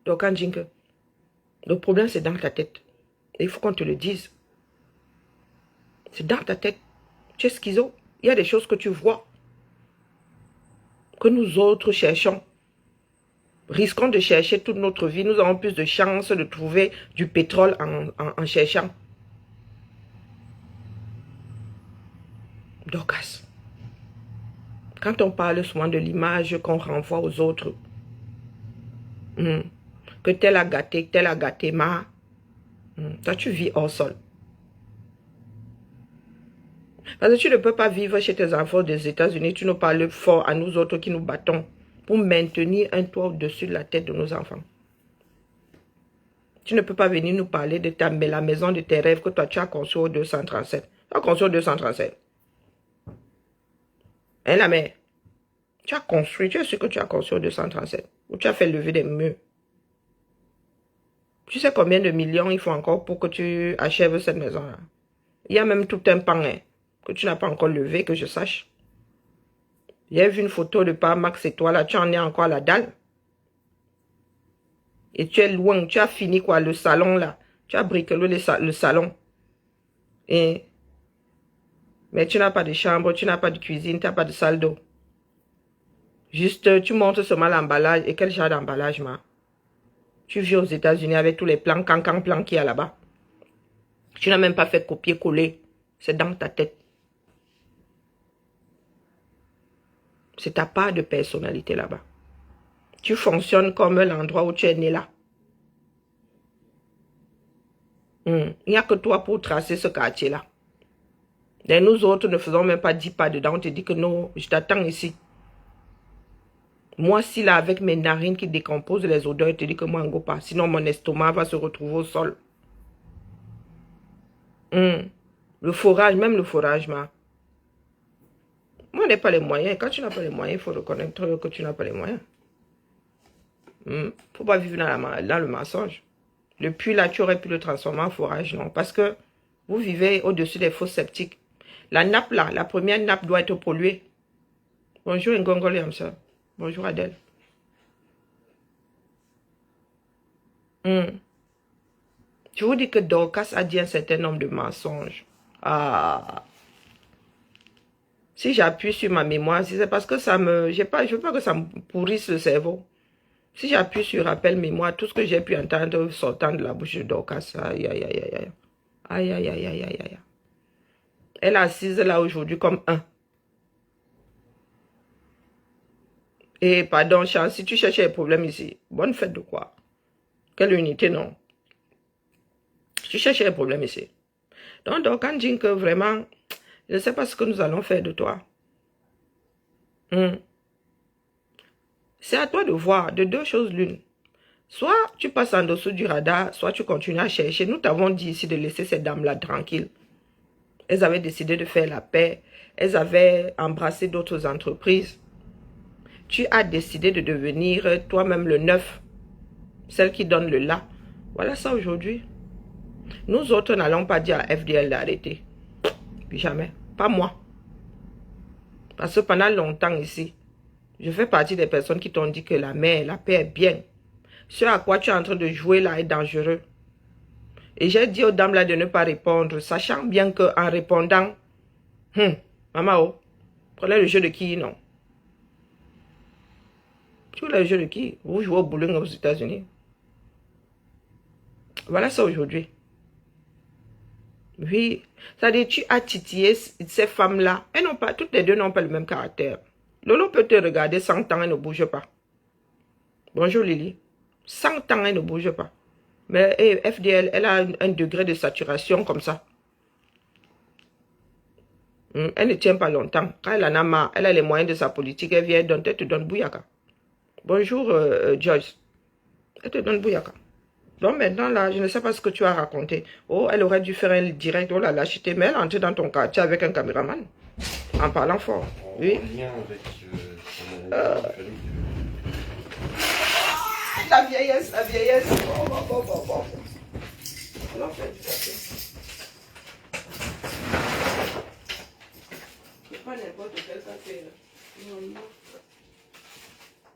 Donc, le problème, c'est dans ta tête. Et il faut qu'on te le dise. C'est dans ta tête. Tu es schizo. Il y a des choses que tu vois. Que nous autres cherchons. Risquons de chercher toute notre vie. Nous avons plus de chances de trouver du pétrole en cherchant. Dorcas. Quand on parle souvent de l'image qu'on renvoie aux autres, que tel a gâté ma, toi tu vis hors sol. Parce que tu ne peux pas vivre chez tes enfants des États-Unis, tu nous parles fort à nous autres qui nous battons pour maintenir un toit au-dessus de la tête de nos enfants. Tu ne peux pas venir nous parler de la maison de tes rêves que toi tu as conçue au 237. Tu as conçu au 237. Hein, la mère? Tu as construit, tu es sûr que tu as construit au 237. Ou tu as fait lever des murs. Tu sais combien de millions il faut encore pour que tu achèves cette maison-là? Il y a même tout un pan que tu n'as pas encore levé, que je sache. J'ai vu une photo de pas Max et toi là, tu en es encore à la dalle. Et tu es loin, tu as fini quoi, le salon là. Tu as bricolé le salon. Mais tu n'as pas de chambre, tu n'as pas de cuisine, tu n'as pas de salle d'eau. Juste, tu montres seulement l'emballage. Et quel genre d'emballage, ma? Tu vis aux États-Unis avec tous les plans, plans qu'il y a là-bas. Tu n'as même pas fait copier-coller. C'est dans ta tête. C'est ta part de personnalité là-bas. Tu fonctionnes comme l'endroit où tu es né là. Il n'y a que toi pour tracer ce quartier-là. Et nous autres ne faisons même pas 10 pas dedans. On te dit que non, je t'attends ici. Moi, si là, avec mes narines qui décomposent les odeurs, je te dis que moi, on ne go pas. Sinon, mon estomac va se retrouver au sol. Le forage, même le forage, moi, on n'a pas les moyens. Quand tu n'as pas les moyens, il faut reconnaître que tu n'as pas les moyens. Il ne faut pas vivre dans le mensonge. Le puits, là, tu aurais pu le transformer en forage, non. Parce que vous vivez au-dessus des fosses septiques. La nappe, là, la première nappe doit être polluée. Bonjour, Ngongole Amsa. Bonjour, Adèle. Je vous dis que Dorcas a dit un certain nombre de mensonges. Ah. Si j'appuie sur ma mémoire, c'est parce que ça me... je veux pas que ça me pourrisse le cerveau. Si j'appuie sur rappel mémoire, tout ce que j'ai pu entendre sortant de la bouche de Dorcas, aïe, aïe, aïe, aïe, aïe. Aïe, aïe, aïe, aïe, aïe, aïe. Elle est assise là aujourd'hui comme un. Et pardon, Charles, si tu cherchais des problèmes ici, bonne fête de quoi? Quelle unité, non? Tu cherchais des problèmes ici. Donc, quand je dis que vraiment, je ne sais pas ce que nous allons faire de toi. C'est à toi de voir, de deux choses l'une. Soit tu passes en dessous du radar, soit tu continues à chercher. Nous t'avons dit ici de laisser ces dames-là tranquilles. Elles avaient décidé de faire la paix. Elles avaient embrassé d'autres entreprises. Tu as décidé de devenir toi-même le neuf. Celle qui donne le là. Voilà ça aujourd'hui. Nous autres n'allons pas dire à FDL d'arrêter. Jamais. Pas moi. Parce que pendant longtemps ici, je fais partie des personnes qui t'ont dit que la paix est bien. Ce à quoi tu es en train de jouer là est dangereux. Et j'ai dit aux dames là de ne pas répondre, sachant bien qu'en répondant, maman, prenez le jeu de qui, non? Tu joues le jeu de qui? Vous jouez au bowling aux États-Unis. Voilà ça aujourd'hui. Oui, c'est-à-dire tu as titillé ces femmes-là. Elles n'ont pas, toutes les deux n'ont pas le même caractère. Lolo peut te regarder 100 ans et ne bouge pas. Bonjour Lily. 100 ans et ne bouge pas. Mais FDL, elle a un degré de saturation comme ça. Elle ne tient pas longtemps. Quand elle en a marre, elle a les moyens de sa politique, elle vient, elle te donne bouyaka. Bonjour, Joyce. Elle te donne Bouyaka. Donc maintenant, là, je ne sais pas ce que tu as raconté. Oh, elle aurait dû faire un direct. Oh là là, j'étais mais elle est entrée dans ton quartier avec un caméraman. En parlant fort. Oui. En lien avec son famille. La vieillesse, la vieillesse. Bon. On en fait du café. C'est pas n'importe quel café. Non, non.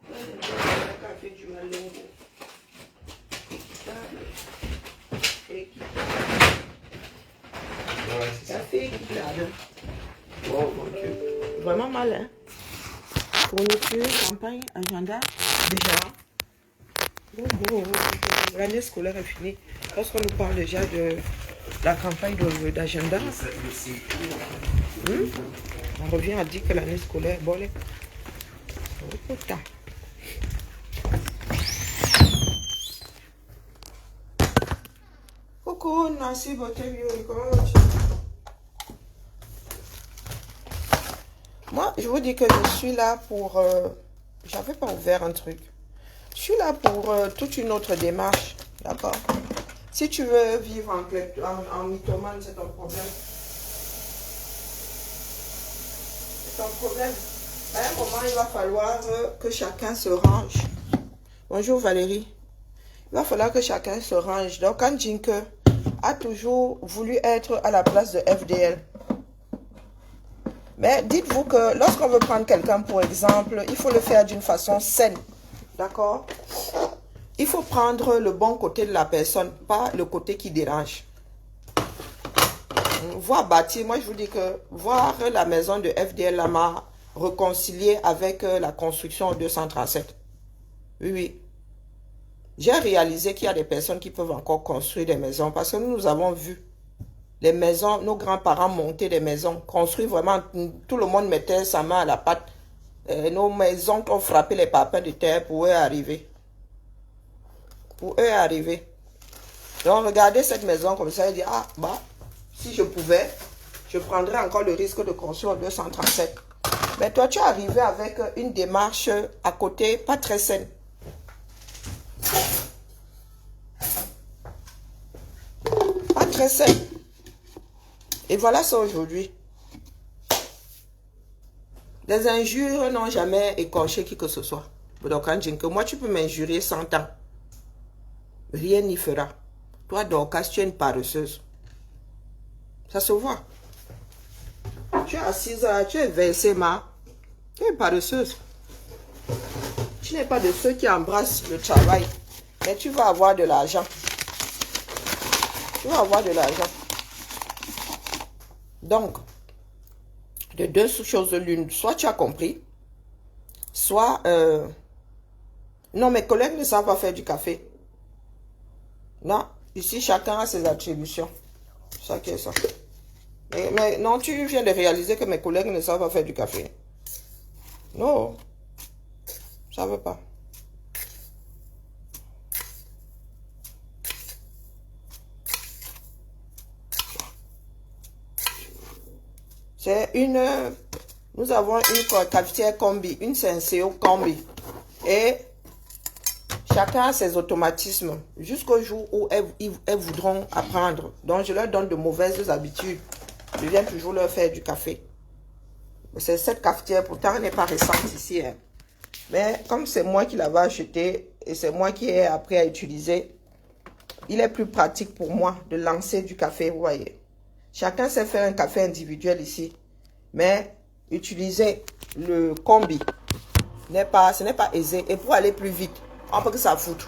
Pas n'importe quel café du Malongo. Ouais, c'est ça. Café équitable. Oh mon Dieu. Vraiment mal, hein. Fourniture, campagne, agenda. Déjà. L'année scolaire est finie. Lorsqu'on nous parle déjà de la campagne d'agenda, on revient à dire que l'année scolaire, bon, oh, putain. Coucou, Nancy, comment vas-tu? Moi, je vous dis que je suis là pour... j'avais pas ouvert un truc. Je suis là pour toute une autre démarche, d'accord? Si tu veux vivre en mythomane, c'est ton problème. C'est ton problème. À un moment, il va falloir que chacun se range. Bonjour Valérie. Il va falloir que chacun se range. Donc, quand Jinke a toujours voulu être à la place de FDL, mais dites-vous que lorsqu'on veut prendre quelqu'un pour exemple, il faut le faire d'une façon saine. D'accord? Il faut prendre le bon côté de la personne, pas le côté qui dérange. Voir bâtir, moi je vous dis que voir la maison de FDL m'a réconcilié avec la construction 237. Oui, oui. J'ai réalisé qu'il y a des personnes qui peuvent encore construire des maisons parce que nous avons vu les maisons, nos grands-parents monter des maisons, construire vraiment, tout le monde mettait sa main à la pâte. Nos maisons ont frappé les papins de terre pour eux arriver. Pour eux arriver. Donc regardez cette maison comme ça et dire, ah bah, si je pouvais, je prendrais encore le risque de construire 237. Mais toi tu es arrivé avec une démarche à côté pas très saine. Pas très saine. Et voilà ça aujourd'hui. Les injures n'ont jamais écorché qui que ce soit. Donc, moi, tu peux m'injurier 100 ans. Rien n'y fera. Toi, Dorcas, tu es une paresseuse. Ça se voit. Tu es assise, tu es versée, tu es une paresseuse. Tu n'es pas de ceux qui embrassent le travail. Mais tu vas avoir de l'argent. Tu vas avoir de l'argent. Donc, de deux choses l'une, soit tu as compris, soit... non, mes collègues ne savent pas faire du café. Non, ici, chacun a ses attributions. C'est ça qui est ça. Mais non, tu viens de réaliser que mes collègues ne savent pas faire du café. Non, ça ne veut pas. C'est une... Nous avons une cafetière combi, une Senseo combi. Et chacun a ses automatismes. Jusqu'au jour où elles voudront apprendre. Donc je leur donne de mauvaises habitudes. Je viens toujours leur faire du café. C'est cette cafetière, pourtant elle n'est pas récente ici. Hein. Mais comme c'est moi qui l'avais acheté et c'est moi qui ai appris à utiliser, il est plus pratique pour moi de lancer du café, vous voyez. Chacun sait faire un café individuel ici. Mais utiliser le combi, ce n'est pas aisé. Et pour aller plus vite, on n'a pas que ça fout.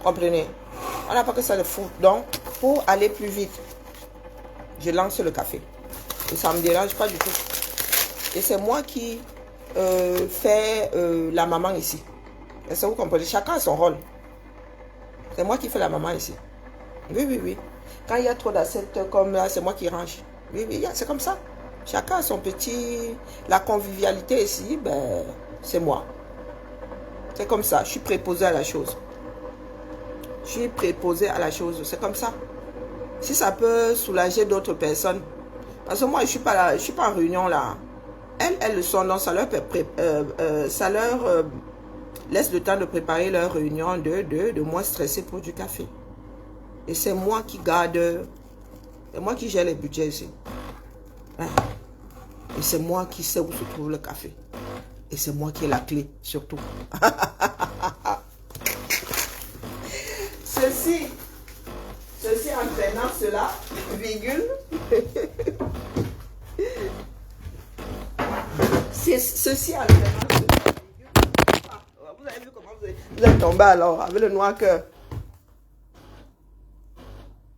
Comprenez? On n'a pas que ça le fout. Donc, pour aller plus vite, je lance le café. Et ça ne me dérange pas du tout. Et c'est moi qui fais la maman ici. Est-ce que vous comprenez? Chacun a son rôle. C'est moi qui fais la maman ici. Oui, oui, oui. Quand il y a trop d'assiettes comme là, c'est moi qui range. Oui, oui, c'est comme ça. Chacun a son petit... La convivialité ici, ben, c'est moi. C'est comme ça. Je suis préposé à la chose. Je suis préposé à la chose. C'est comme ça. Si ça peut soulager d'autres personnes. Parce que moi, je ne suis pas là, je suis pas en réunion là. Elles le sont. Donc, ça leur laissent le temps de préparer leur réunion, de moins stresser pour du café. Et c'est moi qui garde, c'est moi qui gère les budgets ici. Hein? Et c'est moi qui sais où se trouve le café. Et c'est moi qui ai la clé, surtout. Ceci entraînant cela, virgule. Ceci entraînant cela, virgule. Vous avez vu comment vous êtes tombé alors, avec le noir cœur.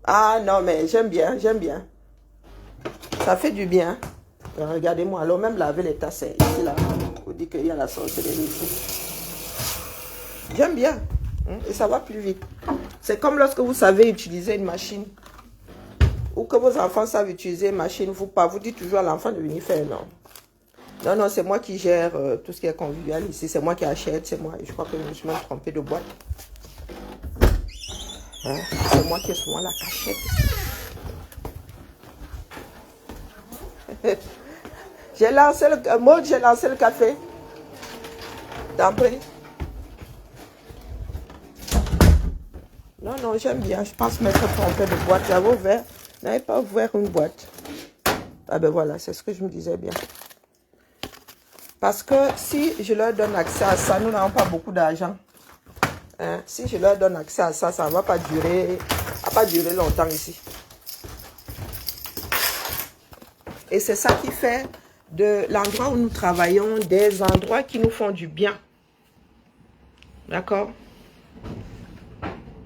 Ah non, mais j'aime bien, j'aime bien. Ça fait du bien. Regardez-moi, alors même laver les tasses ici, là. On dit qu'il y a la sorcellerie ici. J'aime bien. Et ça va plus vite. C'est comme lorsque vous savez utiliser une machine. Ou que vos enfants savent utiliser une machine. Vous dites toujours à l'enfant de venir faire. Non. Non, non, c'est moi qui gère tout ce qui est convivial ici. C'est moi qui achète. C'est moi. Je crois que je me suis même trompé de boîte. Hein? C'est moi qui ai souvent la cachette. J'ai lancé le café. D'emblée. Non, non, j'aime bien. Je pense m'être trompé de boîte. J'avais ouvert. N'avais pas ouvert une boîte. Ah ben voilà, c'est ce que je me disais bien. Parce que si je leur donne accès à ça, nous n'avons pas beaucoup d'argent. Hein? Si je leur donne accès à ça, ça ne va pas durer, longtemps ici. Et c'est ça qui fait de l'endroit où nous travaillons des endroits qui nous font du bien. D'accord?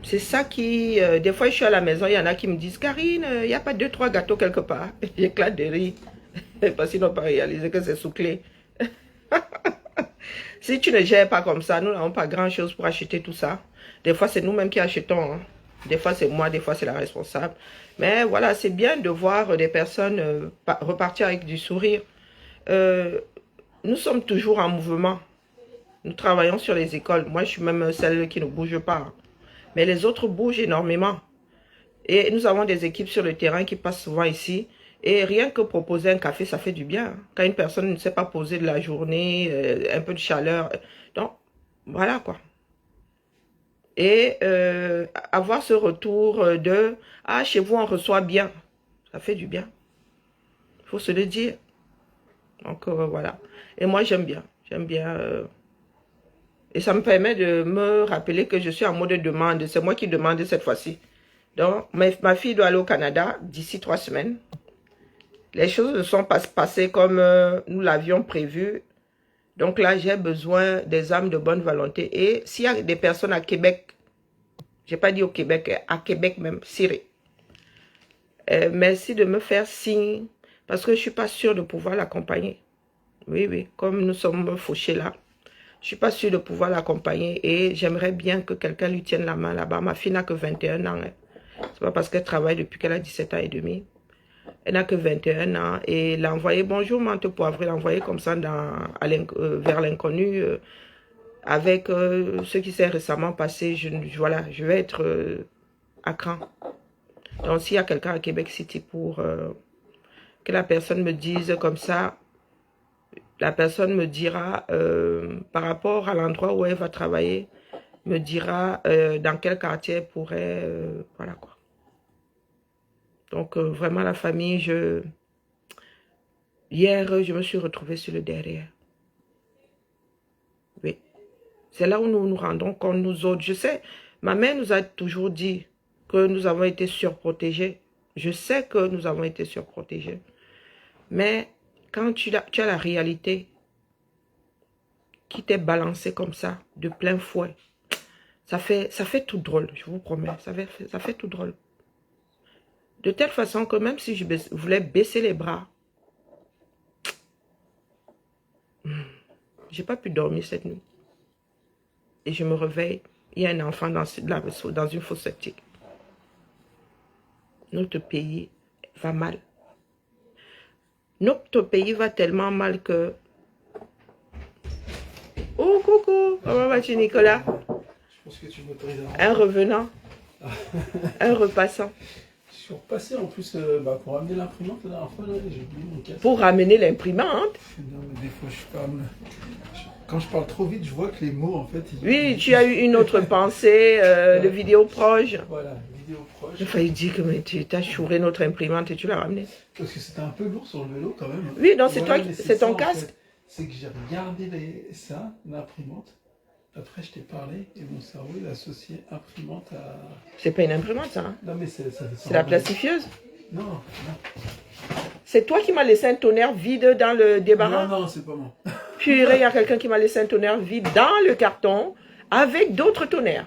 C'est ça qui... des fois, je suis à la maison, il y en a qui me disent « Karine, il n'y a pas 2-3 gâteaux quelque part. » J'éclate de rire. Parce qu'ils n'ont pas réalisé que c'est sous clé. Si tu ne gères pas comme ça, nous n'avons pas grand-chose pour acheter tout ça. Des fois, c'est nous-mêmes qui achetons. Hein. Des fois, c'est moi, des fois, c'est la responsable. Mais voilà, c'est bien de voir des personnes repartir avec du sourire. Nous sommes toujours en mouvement. Nous travaillons sur les écoles. Moi, je suis même celle qui ne bouge pas. Mais les autres bougent énormément. Et nous avons des équipes sur le terrain qui passent souvent ici. Et rien que proposer un café, ça fait du bien. Quand une personne ne sait pas poser de la journée, un peu de chaleur. Donc, voilà quoi. Et avoir ce retour de « Ah, chez vous, on reçoit bien. » Ça fait du bien. Il faut se le dire. Donc, voilà. Et moi, j'aime bien. J'aime bien... Et ça me permet de me rappeler que je suis en mode de demande. C'est moi qui demande cette fois-ci. Donc, ma fille doit aller au Canada d'ici 3 semaines. Les choses ne sont pas passées comme nous l'avions prévu. Donc là, j'ai besoin des âmes de bonne volonté. Et s'il y a des personnes à Québec, je n'ai pas dit au Québec, à Québec même, Syrie. Merci de me faire signe, parce que je ne suis pas sûre de pouvoir l'accompagner. Oui, oui, comme nous sommes fauchés là. Je ne suis pas sûre de pouvoir l'accompagner et j'aimerais bien que quelqu'un lui tienne la main là-bas. Ma fille n'a que 21 ans. Hein. Ce n'est pas parce qu'elle travaille depuis qu'elle a 17 ans et demi. Elle n'a que 21 ans et l'envoyer, bonjour menthe poivrée, l'envoyer comme ça vers l'inconnu avec ce qui s'est récemment passé. Voilà, je vais être à cran. Donc s'il y a quelqu'un à Québec City pour que la personne me dise comme ça, la personne me dira, par rapport à l'endroit où elle va travailler, me dira dans quel quartier elle pourrait, voilà quoi. Donc vraiment la famille, hier je me suis retrouvée sur le derrière. Oui, c'est là où nous nous rendons compte nous autres. Je sais, ma mère nous a toujours dit que nous avons été surprotégés. Je sais que nous avons été surprotégés. Mais quand tu as la réalité qui t'est balancée comme ça, de plein fouet, ça fait tout drôle, je vous promets, ça fait tout drôle. De telle façon que même si je voulais baisser les bras, j'ai pas pu dormir cette nuit. Et je me réveille, il y a un enfant dans une fosse septique. Notre pays va mal. Notre pays va tellement mal que... Oh, coucou, comment vas-tu, Nicolas? Je pense que tu m'autorises un revenant, un repassant. Je suis repassé en plus pour ramener l'imprimante la dernière fois, j'ai oublié mon casque. Pour ramener l'imprimante? Non, mais des fois, je suis pas... quand je parle trop vite, je vois que les mots, en fait... Oui, tu as eu une autre pensée, le vidéo proche. Voilà, vidéo proche. J'ai failli dire que mais tu as chouré notre imprimante et tu l'as ramenée. Parce que c'était un peu lourd sur le vélo quand même. Oui, non, c'est Voilà, toi, mais c'est ton ça, en casque. fait. C'est que j'ai regardé ça, l'imprimante. Après, je t'ai parlé et mon cerveau, il a associé imprimante à... C'est pas une imprimante, ça. Hein. Non, mais c'est La plastifieuse. Non, non. C'est toi qui m'as laissé un tonnerre vide dans le débarras. Non, c'est pas moi. Purée, il y a quelqu'un qui m'a laissé un tonnerre vide dans le carton avec d'autres tonnerres.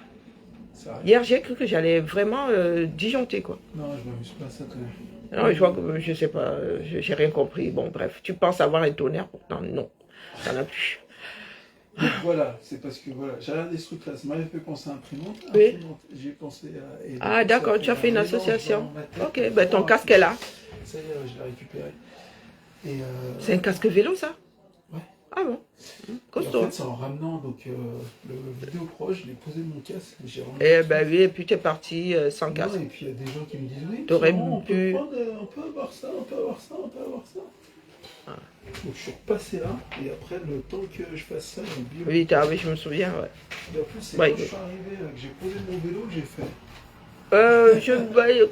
Hier, j'ai cru que j'allais vraiment disjoncter, quoi. Non, je m'amuse pas à ça. Non, je vois que, je sais pas, j'ai rien compris. Bon, bref, tu penses avoir un tonnerre, pourtant, non, ça n'a plus. Donc voilà, c'est parce que voilà, j'ai regardé ce truc-là, ça m'avait fait penser à imprimante. Oui. J'ai pensé à... Ah, d'accord, tu as fait une association. Ok, ben ton casque est là. Ça y est, je l'ai récupéré. C'est un casque vélo, ça? Ouais. Ah bon? Costaud. En fait, c'est en ramenant donc, le vidéo proche, je l'ai posé mon casque. Eh ben oui, et puis tu es parti sans casque. Et puis il y a des gens qui me disent oui, t'aurais on pu... on peut avoir ça, on peut avoir ça, on peut avoir ça. Ah. Donc je suis repassé là, et après le temps que je fasse ça, j'ai oublié. Oui, oui, je me souviens, ouais. Et en plus, c'est ouais, quand je suis arrivé, là, que j'ai posé mon vélo, que j'ai fait.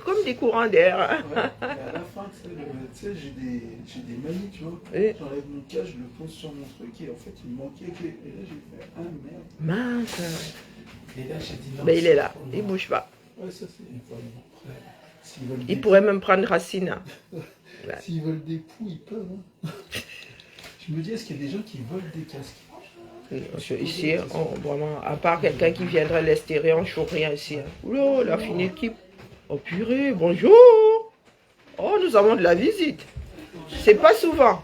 Comme des courants d'air. Ouais, et à la fin, tu sais, j'ai des manies, tu vois. Oui. J'enlève mon casque, je le pose sur mon truc, et en fait, il me manquait que... Et là, j'ai fait, ah merde. Mince. Et là, j'ai dit non. Ben, il est là, il bouge pas. Ouais, ça, c'est... Après, il pourrait même prendre racine. S'ils veulent des poux, ils peuvent. Hein. Je me dis, est-ce qu'il y a des gens qui volent des casques? Ici, vraiment, à part quelqu'un qui viendrait l'esthérer, on ne chauffe rien ici. Hein. Oula, la fine équipe. Oh purée, bonjour. Oh, nous avons de la visite. C'est pas souvent.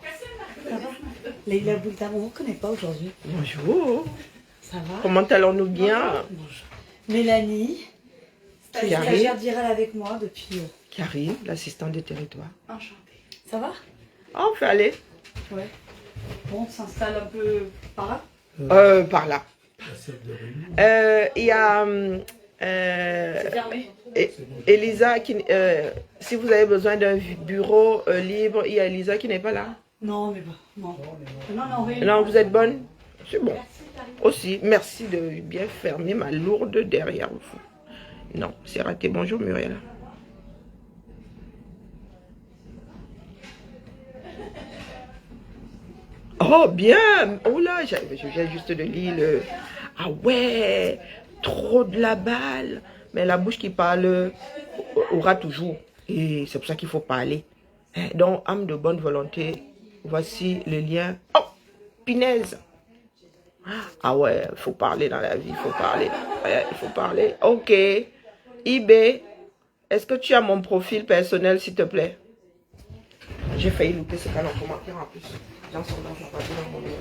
Leïla Boultam, on ne vous connaît pas aujourd'hui. Bonjour. Ça va? Comment allons-nous bien? Bonjour. Mélanie, stagiaire d'Iral avec moi depuis... Karine, l'assistante des territoires. Enchantée. Ça va? Ah, on fait aller. Ouais. Bon, on s'installe un peu par là? Par là. Il y a Elisa qui, si vous avez besoin d'un bureau libre, il y a Elisa qui n'est pas là. Non, mais bon, non. Non, vous êtes bonne? C'est bon. Aussi, merci de bien fermer ma lourde derrière vous. Non, c'est raté. Bonjour Muriel. Oh bien. Oh là, je viens juste de lire le... Ah ouais, trop de la balle. Mais la bouche qui parle aura toujours. Et c'est pour ça qu'il faut parler. Donc, âme de bonne volonté, voici le lien. Oh, punaise. Ah ouais, il faut parler dans la vie, il faut parler. Ouais, il faut parler. Ok. IB, est-ce que tu as mon profil personnel, s'il te plaît? J'ai failli louper ce canon commentaire en plus. Dans son nom, je vais pas dire dans mon numéro.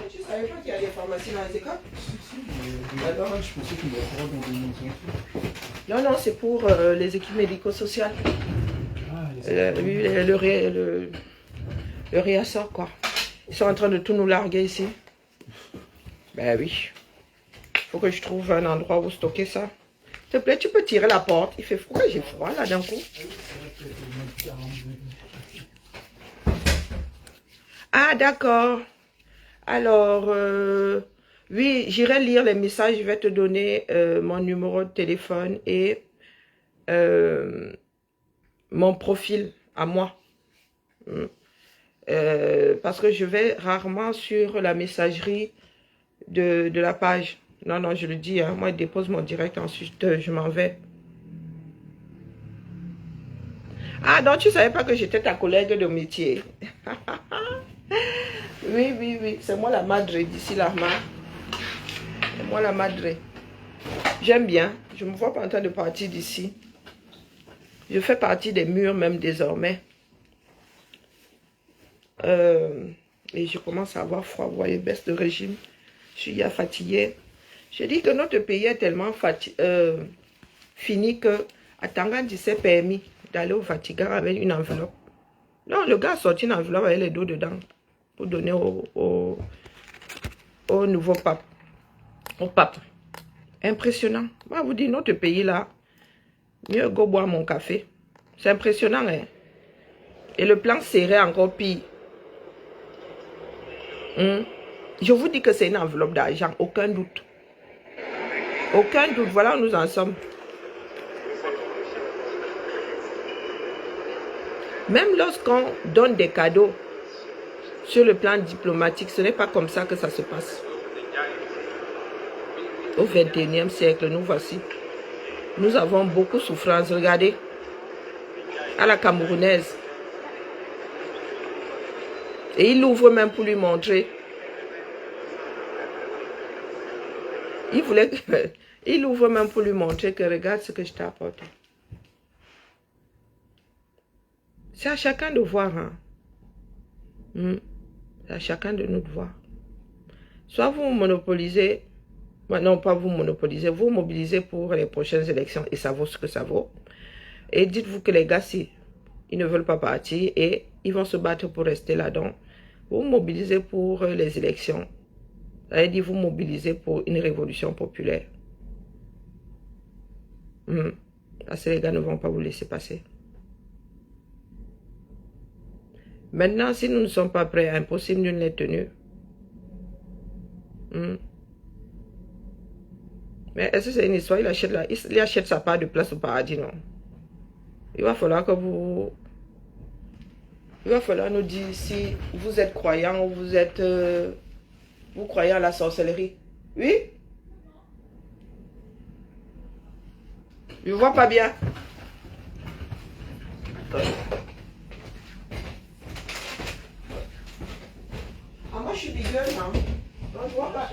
Tu savais pas qu'il y a des pharmacies dans les écoles? Alors, je pensais qu'on allait pouvoir dans des maisons. Non, non, c'est pour les équipes médico-sociales. Le réassort, quoi. Ils sont en train de tout nous larguer ici. Ben oui. Faut que je trouve un endroit où stocker ça. S'il te plaît, tu peux tirer la porte. Il fait froid, j'ai froid là d'un coup. Ah, d'accord. Alors, oui, j'irai lire les messages. Je vais te donner mon numéro de téléphone et mon profil à moi. Parce que je vais rarement sur la messagerie de la page. Non, non, je le dis. Hein, moi, je dépose mon direct, ensuite je m'en vais. Ah, donc tu ne savais pas que j'étais ta collègue de métier. Oui, oui, oui. C'est moi la madre d'ici là. C'est moi la madre. J'aime bien. Je ne me vois pas en train de partir d'ici. Je fais partie des murs même désormais. Et je commence à avoir froid. Vous voyez, baisse de régime. Je suis fatiguée. Je dis que notre pays est tellement fini que à Tangan, il s'est permis d'aller au Vatican avec une enveloppe. Non, le gars a sorti une enveloppe avec les dos dedans pour donner au nouveau pape. Au pape. Impressionnant. Moi, vous dis, notre pays là, mieux go boire mon café. C'est impressionnant, hein. Et le plan serait encore pire. Je vous dis que c'est une enveloppe d'argent, aucun doute. Aucun doute, voilà où nous en sommes. Même lorsqu'on donne des cadeaux sur le plan diplomatique, ce n'est pas comme ça que ça se passe. Au XXIe siècle, nous voici. Nous avons beaucoup de souffrance. Regardez, à la Camerounaise. Et il ouvre même pour lui montrer. Il ouvre même pour lui montrer que regarde ce que je t'ai apporté. C'est à chacun de voir. Hein. C'est à chacun de nous de voir. Soit vous monopolisez, non pas vous monopolisez, vous mobilisez pour les prochaines élections et ça vaut ce que ça vaut. Et dites-vous que les gars, si ils ne veulent pas partir et ils vont se battre pour rester là-dedans, vous mobilisez pour les élections. Ça veut dire vous mobilisez pour une révolution populaire. Parce que les gars ne vont pas vous laisser passer. Maintenant, si nous ne sommes pas prêts, impossible, nul n'est tenu. Mais est-ce que c'est une histoire? Il achète sa part de place au paradis, non? Il va falloir que vous... Il va falloir nous dire si vous êtes croyant ou vous êtes... vous croyez à la sorcellerie. Oui? Je ne vois pas bien. Ah, moi je suis bigueule, hein. Donc,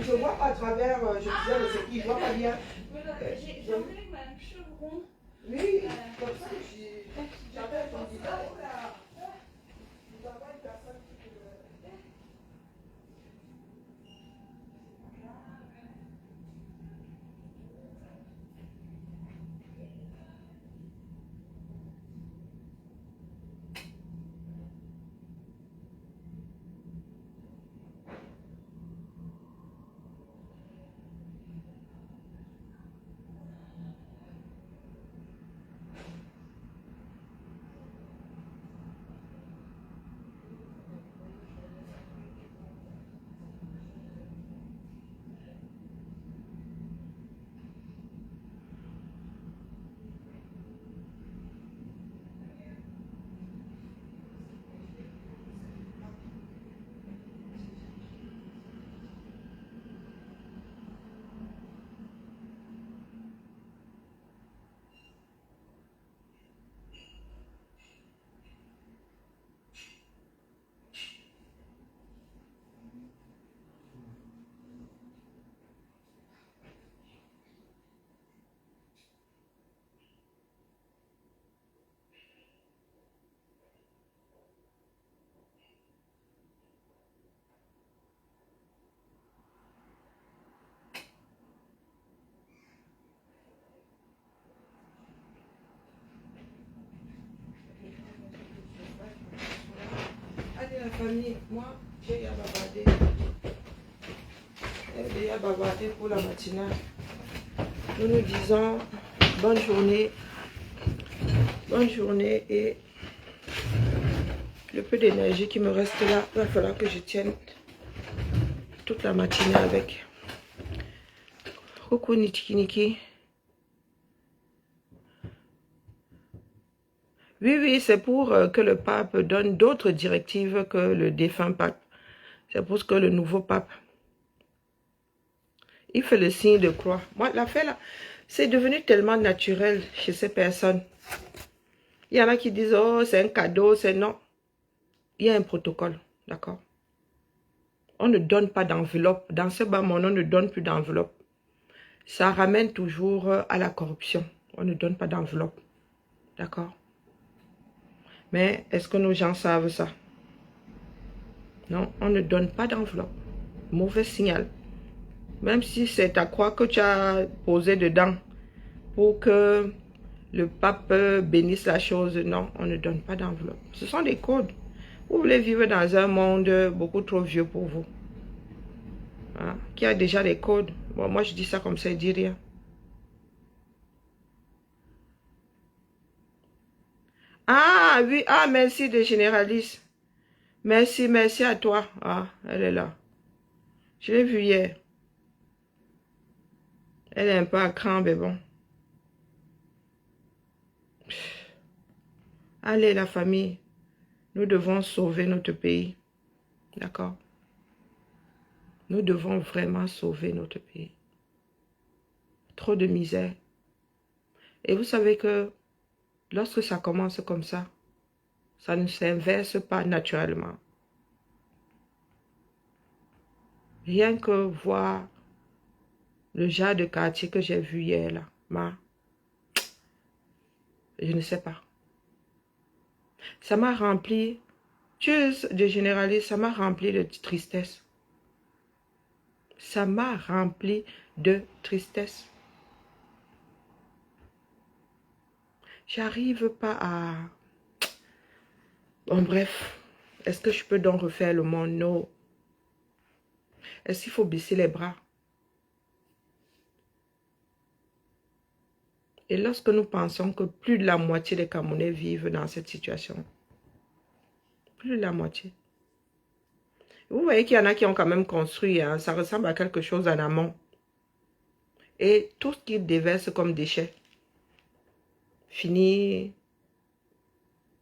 je ne vois pas à travers, je disais, le séquille, je ne vois pas bien. J'ai enlevé ma chevron. Oui, comme ça, j'avais ton dit, oh là, nous avons une personne qui peut... La famille, moi, j'ai déjà bavardé. J'ai déjà bavardé pour la matinale. Nous nous disons bonne journée et Le peu d'énergie qui me reste là, il va falloir que je tienne toute la matinée avec. Coucou Niki. Oui, c'est pour que le pape donne d'autres directives que le défunt pape. C'est pour ce que le nouveau pape, il fait le signe de croix. Moi, l'affaire là, c'est devenu tellement naturel chez ces personnes. Il y en a qui disent, oh, c'est un cadeau, c'est non. Il y a un protocole, d'accord? On ne donne pas d'enveloppe. Dans ce bas monde, on ne donne plus d'enveloppe. Ça ramène toujours à la corruption. On ne donne pas d'enveloppe, d'accord? Mais est-ce que nos gens savent ça? Non, on ne donne pas d'enveloppe. Mauvais signal. Même si c'est à quoi que tu as posé dedans pour que le pape bénisse la chose, non, on ne donne pas d'enveloppe. Ce sont des codes. Vous voulez vivre dans un monde beaucoup trop vieux pour vous. Hein? Qui a déjà les codes. Bon, moi je dis ça comme ça, il dit rien. Ah oui, ah merci de généraliste. Merci à toi. Ah, elle est là. Je l'ai vue hier. Elle est un peu à cran, mais bon. Allez, la famille. Nous devons sauver notre pays. D'accord? Nous devons vraiment sauver notre pays. Trop de misère. Et vous savez que lorsque ça commence comme ça ne s'inverse pas naturellement. Rien que voir le genre de quartier que j'ai vu hier là, je ne sais pas. Ça m'a rempli, de généraliste, ça m'a rempli de tristesse. Ça m'a rempli de tristesse. J'arrive pas à... Bon, bref. Est-ce que je peux donc refaire le monde? Non. Est-ce qu'il faut baisser les bras? Et lorsque nous pensons que plus de la moitié des Camerounais vivent dans cette situation, plus de la moitié. Vous voyez qu'il y en a qui ont quand même construit, hein, ça ressemble à quelque chose en amont. Et tout ce qu'ils déversent comme déchets finit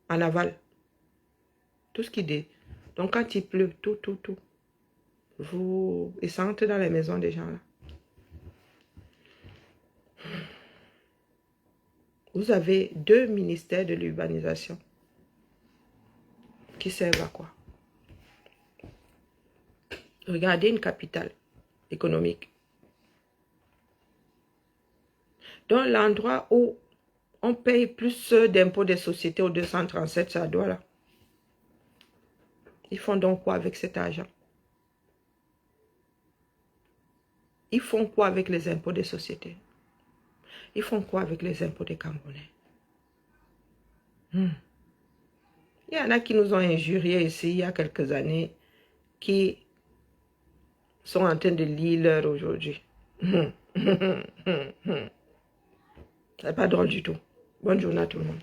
en aval. Tout ce qui dé. Donc quand il pleut, tout. Et ça entre dans les maisons des gens là. Vous avez 2 ministères de l'urbanisation qui servent à quoi? Regardez une capitale économique. Dans l'endroit où on paye plus d'impôts des sociétés au 237, ça doit là. Ils font donc quoi avec cet argent? Ils font quoi avec les impôts des sociétés? Ils font quoi avec les impôts des Camerounais? Il y en a qui nous ont injuriés ici il y a quelques années, qui sont en train de lire l'heure aujourd'hui. C'est pas drôle du tout. Bonne journée à tout le monde.